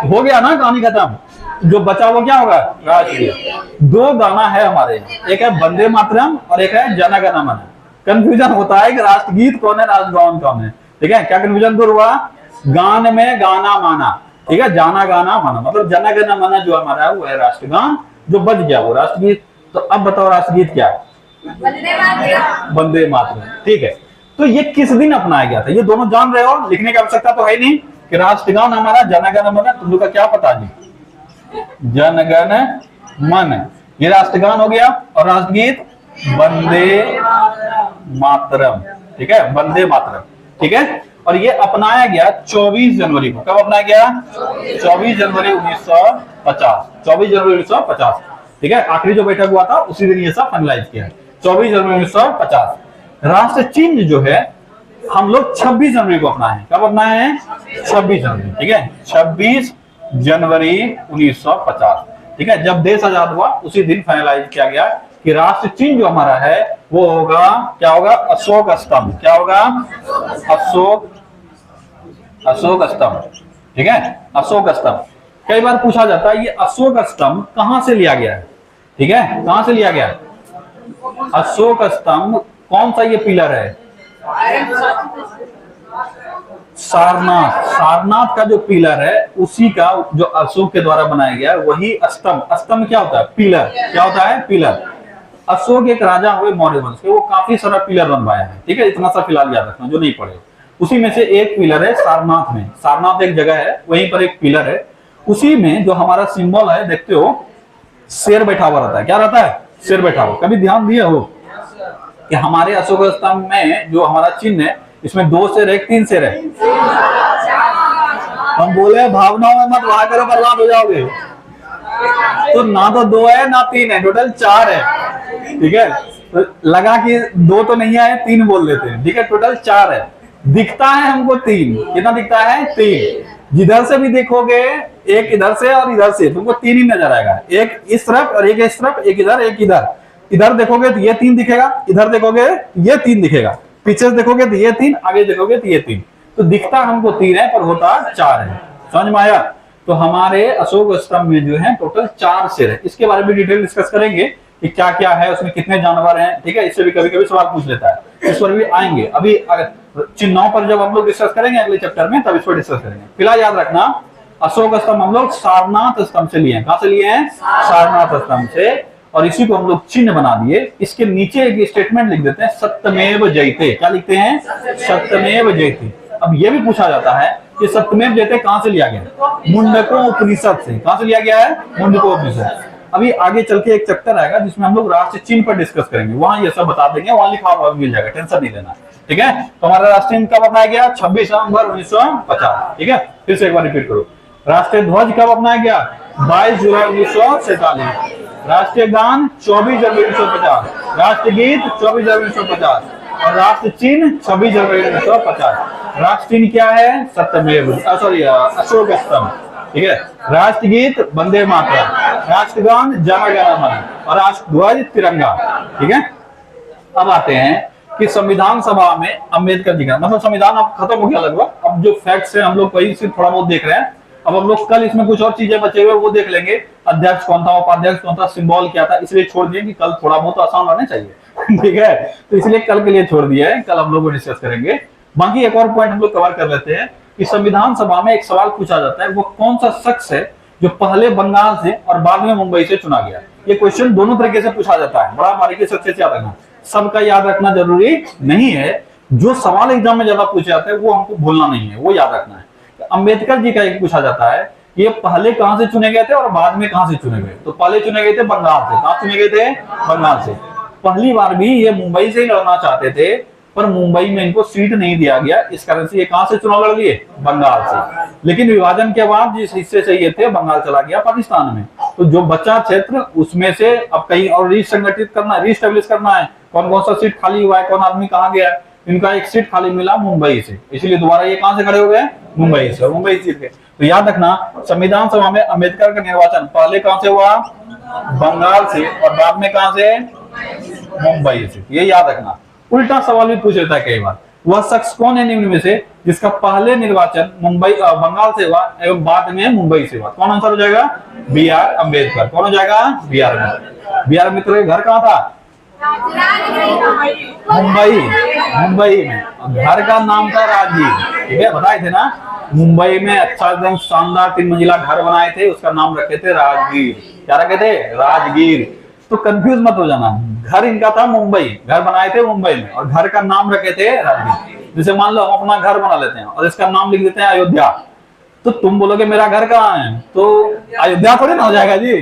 हो गया ना, कहानी खत्म। जो बचा वो क्या होगा? राष्ट्रगीत। दो गाना है हमारे यहाँ, एक है वंदे मातरम और एक है जन गण मन। कंफ्यूजन होता है कि राष्ट्रगीत कौन है, राष्ट्रगान कौन है। ठीक है, क्या कंफ्यूजन दूर हुआ? गान में गाना माना, ठीक है, जाना गाना माना, मतलब जन गण मन जो हमारा है वो है राष्ट्रगान, जो बच गया वो राष्ट्रगीत। तो अब बताओ राष्ट्रगीत क्या है? वंदे मातरम। ठीक है, तो ये किस दिन अपनाया गया था? ये दोनों जान रहे हो, लिखने की आवश्यकता तो है नहीं कि राष्ट्रगान हमारा जन गण मन, तुम लोग का क्या पता जी? जन गण मन ये राष्ट्रगान हो गया, और राष्ट्रगीत वंदे मातरम। ठीक है, वंदे मातरम। ठीक है, और ये अपनाया गया 24 जनवरी को। कब अपनाया गया? 24 जनवरी 1950। 24 जनवरी 1950। ठीक है, आखिरी जो बैठक हुआ था उसी दिन ये सब फाइनलाइज किया, 24 जनवरी 1950। राष्ट्र चिन्ह जो है हम लोग 26 जनवरी को अपनाए हैं। कब अपनाए हैं? 26 जनवरी। ठीक है, 26 जनवरी 1950। ठीक है, जब देश आजाद हुआ उसी दिन फाइनलाइज किया गया कि राष्ट्र चिन्ह जो हमारा है वो होगा, क्या होगा? अशोक स्तंभ। क्या होगा? अशोक स्तंभ। ठीक है, अशोक स्तंभ। कई बार पूछा जाता है ये अशोक स्तंभ कहां से लिया गया है? ठीक है, कहां से लिया गया? अशोक स्तंभ कौन सा ये पिलर है? सारनाथ। सारनाथ का जो पिलर है उसी का जो अशोक के द्वारा बनाया गया है वही स्तंभ। स्तंभ क्या होता है? पिलर। क्या होता है? पिलर। अशोक एक राजा हुए मौर्य वंश के, वो काफी सारा पिलर बनवाया है। ठीक है, इतना सा फिलहाल याद रखना जो नहीं पढ़े। उसी में से एक पिलर है सारनाथ में। सारनाथ एक जगह है, वहीं पर एक पिलर है। उसी में जो हमारा सिंबल है, देखते हो शेर बैठा हुआ रहता है। क्या रहता है? शेर बैठा हुआ। कभी ध्यान दिए हो कि हमारे अशोक स्तंभ में जो हमारा चिन्ह है इसमें 2 शेर है, 3 शेर है? हम बोले भावनाओं में मत वहां करो, बर्बाद हो जाओगे। तो ना तो 2 है ना 3 है, टोटल 4 है। ठीक है, तो लगा कि 2 तो नहीं आए, 3 बोल लेते हैं। ठीक है, टोटल 4 है। दिखता है हमको 3। कितना दिखता है? 3। जिधर से भी देखोगे, एक इधर से और इधर से, तुमको 3 ही नजर आएगा। एक इस तरफ और एक इस तरफ, एक इधर एक इधर। इधर देखोगे तो ये 3 दिखेगा, इधर देखोगे ये 3 दिखेगा, पीछे देखोगे तो ये 3, आगे देखोगे तो ये 3। तो दिखता हमको 3 है पर होता 4 है। समझ में आया? तो हमारे अशोक स्तंभ में जो है टोटल 4 शेर है। इसके बारे में डिटेल डिस्कस करेंगे कि क्या क्या है, उसमें कितने जानवर हैं। ठीक है, इससे भी कभी कभी सवाल पूछ लेता है, इस पर भी आएंगे। अभी चिन्हों पर जब हम लोग डिस्कस करेंगे अगले चैप्टर में, तब इस पर डिस्कस करेंगे। फिलहाल याद रखना अशोक स्तंभ हम लोग सारनाथ स्तंभ से लिए हैं। कहां से लिए हैं? सारनाथ स्तंभ से। और इसी को हम लोग चिन्ह बना दिए। इसके नीचे एक स्टेटमेंट लिख देते हैं, सत्यमेव जयते। क्या लिखते हैं? सत्यमेव जयते। अब ये भी पूछा जाता है कि सत्यमेव जयते कहां से लिया गया? मुंडको उपनिषद से। कहां से लिया गया है? मुंडको उपनिषद। अभी आगे चल के एक चैप्टर आएगा जिसमें हम लोग राष्ट्रीय चिन्ह पर डिस्कस करेंगे, वहां ये सब बता देंगे, वहां लिखा हुआ मिल जाएगा, टेंशन नहीं लेना। ठीक है, तो हमारा राष्ट्रीय चिन्ह कब अपनाया गया? 26 नवंबर 1950। ठीक है, फिर से एक बार रिपीट करो। राष्ट्रीय ध्वज कब अपनाया गया? 22 जुलाई 1947। राष्ट्रीय गान 24 जनवरी 1950, राष्ट्रगीत 24 जनवरी 1950 और राष्ट्र चिन्ह 26 जनवरी 1950। राष्ट्र चिन्ह क्या है? सत्यमेव, सॉरी अशोक स्तंभ, ठीक है। राष्ट्रगीत वंदे मातरम, राष्ट्रगान जन गण मन और राष्ट्र ध्वज तिरंगा, ठीक है। अब आते हैं कि संविधान सभा में अम्बेडकर जी का मतलब संविधान अब खत्म हो गया लगभग, अब जो फैक्ट्स है हम लोग वही सिर्फ थोड़ा बहुत देख रहे हैं। अब हम लोग कल इसमें कुछ और चीजें बचे हुए वो देख लेंगे, अध्यक्ष कौन था, उपाध्यक्ष कौन था, सिंबल क्या था, इसलिए छोड़ दिए कि कल थोड़ा बहुत आसान रहना चाहिए ठीक है, तो इसलिए कल के लिए छोड़ दिया है, कल हम लोग डिस्कस करेंगे। बाकी एक और पॉइंट हम लोग कवर कर लेते हैं कि संविधान सभा में एक सवाल पूछा जाता है, वो कौन सा शख्स है जो पहले बंगाल से और बाद में मुंबई से चुना गया। ये क्वेश्चन दोनों तरीके से पूछा जाता है, बड़ा बारीकी से अच्छे से याद रखना, सबका याद रखना जरूरी नहीं है। जो सवाल एग्जाम में ज्यादा पूछे जाते हैं वो हमको भूलना नहीं है, वो याद रखना है। अंबेडकर जी का एक पूछा जाता है, ये पहले कहां से चुने गए थे और बाद में कहां से चुने गए। तो पहले चुने गए थे बंगाल से। कहां चुने गए थे? बंगाल से। पहली बार भी ये मुंबई से ही लड़ना चाहते थे, पर मुंबई में इनको सीट नहीं दिया गया, इस कारण से ये कहां से चुनाव लड़ लिए? बंगाल से। लेकिन विभाजन के बाद जिस हिस्से से ये थे बंगाल चला गया पाकिस्तान में, तो जो बचा क्षेत्र उसमें से अब कहीं और रीसंगठित करना है, रीस्टेब्लिश करना है, कौन कौन सा सीट खाली हुआ है, कौन आदमी कहाँ गया, इनका एक सीट खाली मिला मुंबई से, इसलिए दोबारा ये कहां से खड़े हो गए? मुंबई से, और मुंबई सीट के। तो याद रखना संविधान सभा में अंबेडकर का निर्वाचन पहले कहां से हुआ? बंगाल से, और बाद में कहां से? मुंबई से। ये याद रखना। उल्टा सवाल भी पूछ लेता है कई बार, वह शख्स कौन है निम्न में से जिसका पहले निर्वाचन मुंबई बंगाल से हुआ एवं बाद में मुंबई से हुआ? कौन आंसर हो जाएगा? B R Ambedkar. कौन हो जाएगा? B R Ambedkar. B R Ambedkar का घर कहाँ था? मुंबई, मुंबई में। घर का नाम था राजगीर, ठीक है, बताए थे ना। मुंबई में अच्छा एकदम शानदार 3 मंजिला घर बनाए थे, उसका नाम रखे थे राजगीर। क्या रखे थे? राजगीर। तो कंफ्यूज मत हो जाना, घर इनका था मुंबई, घर बनाए थे मुंबई में और घर का नाम रखे थे राजगीर। जैसे मान लो हम अपना घर बना लेते हैं और इसका नाम लिख देते हैं अयोध्या, तो तुम बोलोगे मेरा घर कहाँ है, तो अयोध्या थोड़ी ना हो जाएगा जी,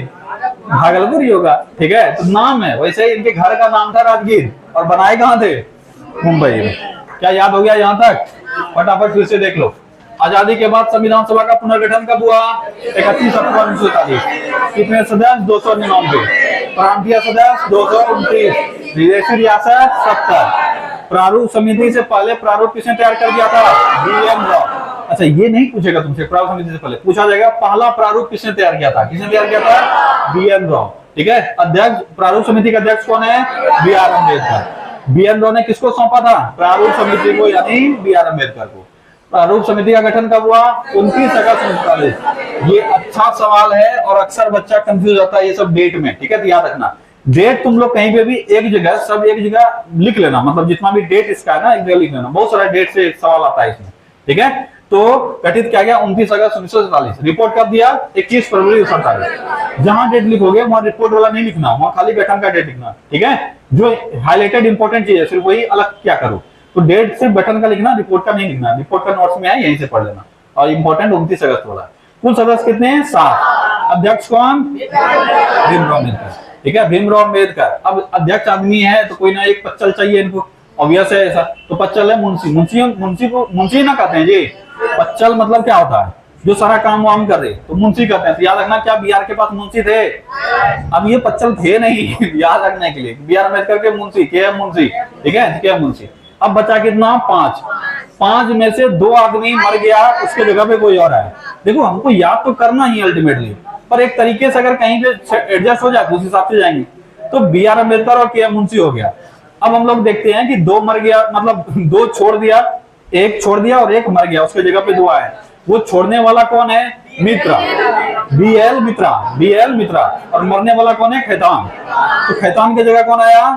भागलपुर ही होगा, ठीक है। तो नाम है, वैसे इनके घर का नाम था राजगीर और बनाए कहाँ थे? मुंबई में। क्या याद हो गया यहाँ तक? फटाफट फिर से देख लो। आजादी के बाद संविधान सभा का पुनर्गठन कब हुआ? 31 अक्टूबर 1947। कितने सदस्य? 299। प्रांतीय सदस्य 229। विदेशी रियासत 70। प्रारूप समिति से पहले प्रारूप किसने तैयार कर दिया था? बी.एन. राव। अच्छा, ये नहीं पूछेगा तुमसे, प्रारूप समिति से पहले पूछा जाएगा पहला प्रारूप किसने तैयार किया था? किसने तैयार किया था? बी.एन. राव, ठीक है। अध्यक्ष, प्रारूप समिति का अध्यक्ष कौन है? B R Ambedkar. B N. Rao ने किसको सौंपा था? प्रारूप समिति को, यानी बी आर अम्बेडकर को। प्रारूप समिति का गठन कब हुआ? 29 अगस्त 1947। ये अच्छा सवाल है और अक्सर बच्चा कंफ्यूज होता है ये सब डेट में, ठीक है। तो याद रखना, डेट तुम लोग कहीं पे भी एक जगह, सब एक जगह लिख लेना, मतलब जितना भी डेट इसका है ना एक जगह लिख लेना, बहुत सारा डेट से सवाल आता है इसमें, ठीक है। तो गठित किया गया 29 अगस्त 1947। रिपोर्ट कब दिया? 21 फरवरी 1947। जहां डेट लिखोगे वहां रिपोर्ट वाला नहीं लिखना, वहां खाली गठन का डेट लिखना, ठीक है। जो हाईलाइटेड इंपॉर्टेंट चीज है सिर्फ वही अलग क्या करो, तो डेट सिर्फ गठन का लिखना, रिपोर्ट का नहीं लिखना। रिपोर्ट का नोट्स में है, यहीं से पढ़ लेना। और इंपॉर्टेंट 29 अगस्त वाला। कुल सदस्य कितने हैं? 7। अध्यक्ष कौन? भीमराव अम्बेडकर, ठीक है, भीमराव अम्बेडकर। अब अध्यक्ष आदमी है तो कोई ना एक पच्चल चाहिए इनको, ऑब्वियस है ऐसा। तो पच्चल है मुंशी, मुंशी को मुंशी ना कहते हैं जी। पच्चल मतलब क्या होता है? जो सारा काम वाम कर रहे, तो मुंशी कहते हैं। तो याद रखना, क्या बिहार के पास मुंशी थे? अब ये पच्चल थे नहीं याद रखने के लिए। बी आर अम्बेडकर के मुंशी के एम मुंशी, ठीक है, के एम मुंशी। अब बचा कितना? 5। 5 में से 2 आदमी मर गया, उसके जगह पे कोई और है। देखो हमको याद तो करना ही अल्टीमेटली, पर एक तरीके से अगर कहीं पे एडजस्ट हो जाए तो उस हिसाब से जाएंगे। तो बी आर अम्बेडकर और के एम मुंशी हो गया। अब हम लोग देखते हैं कि 2 मर गया, मतलब 2 छोड़ दिया, 1 छोड़ दिया और 1 मर गया, उसके जगह पे 2 आए। वो छोड़ने वाला कौन है? मित्रा, बी.एल. मित्रा, बी.एल. मित्रा। और मरने वाला कौन है? खैतान। तो खैतान की जगह कौन आया?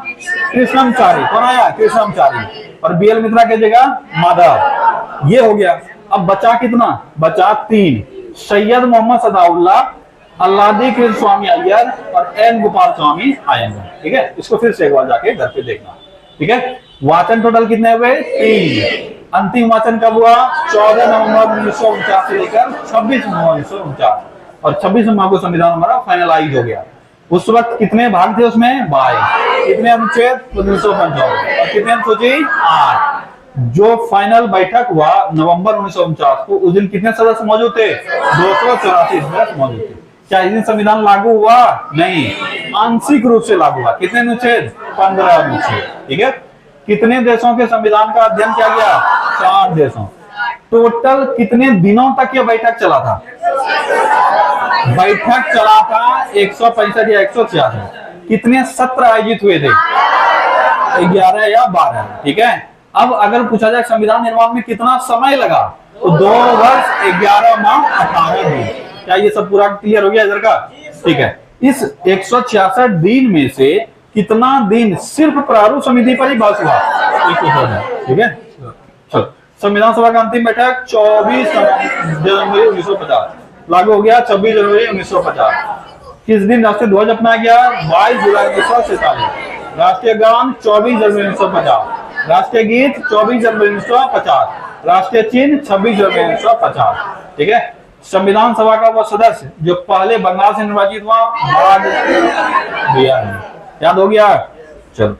कृष्णमचारी। कौन आया? कृष्णमचारी। और बी.एल. मित्रा की जगह माधव। ये हो गया। अब बचा कितना? बचा 3। सैयद मोहम्मद सदाउल्लाह, अल्लादी कृष्ण स्वामी अय्यर और एन गोपाल स्वामी आयंगर, ठीक है। इसको फिर से एक बार जाके घर पे देखना, ठीक है। वाचन टोटल कितने हुए? 3। अंतिम वाचन कब हुआ? 14 नवंबर 1949 से लेकर 26 नवंबर 1949। और 26 नवंबर को संविधान हमारा फाइनलाइज हो गया। उस वक्त कितने भाग थे उसमें? 22। कितने अनुच्छेद? 355। और कितने अनुसूची? 8। जो फाइनल बैठक हुआ नवंबर 1949 को, उस दिन कितने सदस्य मौजूद थे? 284 सदस्य मौजूद थे। क्या इस दिन संविधान लागू हुआ? नहीं, आंशिक रूप से लागू हुआ। कितने अनुच्छेद? 15 अनुच्छेद। ठीक है। कितने देशों के संविधान का अध्ययन किया गया? 4 देशों। टोटल कितने दिनों तक यह बैठक चला था? बैठक चला था 165 या 166। कितने सत्र आयोजित हुए थे? 11 या 12। ठीक है। अब अगर पूछा जाए संविधान निर्माण में कितना समय लगा, तो 2 वर्ष 11 माह 18 दिन। क्या ये सब पूरा क्लियर हो गया इधर का? ठीक है। इस 166 दिन में से कितना दिन सिर्फ प्रारूप समिति पर ही बहस हुआ? ठीक है। चलो, संविधान सभा का अंतिम बैठक 24 जनवरी 1950 लागू हो गया। 26 जनवरी 1950। किस दिन राष्ट्रीय ध्वज अपनाया गया? 22 जुलाई 1947। राष्ट्रीय गान 24 जनवरी 1950। राष्ट्रीय गीत 24 जनवरी 1950। राष्ट्रीय चिन्ह 26 जनवरी 1950। ठीक है। संविधान सभा का वो सदस्य जो पहले बंगाल से निर्वाचित हुआ, बिहार में। याद हो गया? चलो।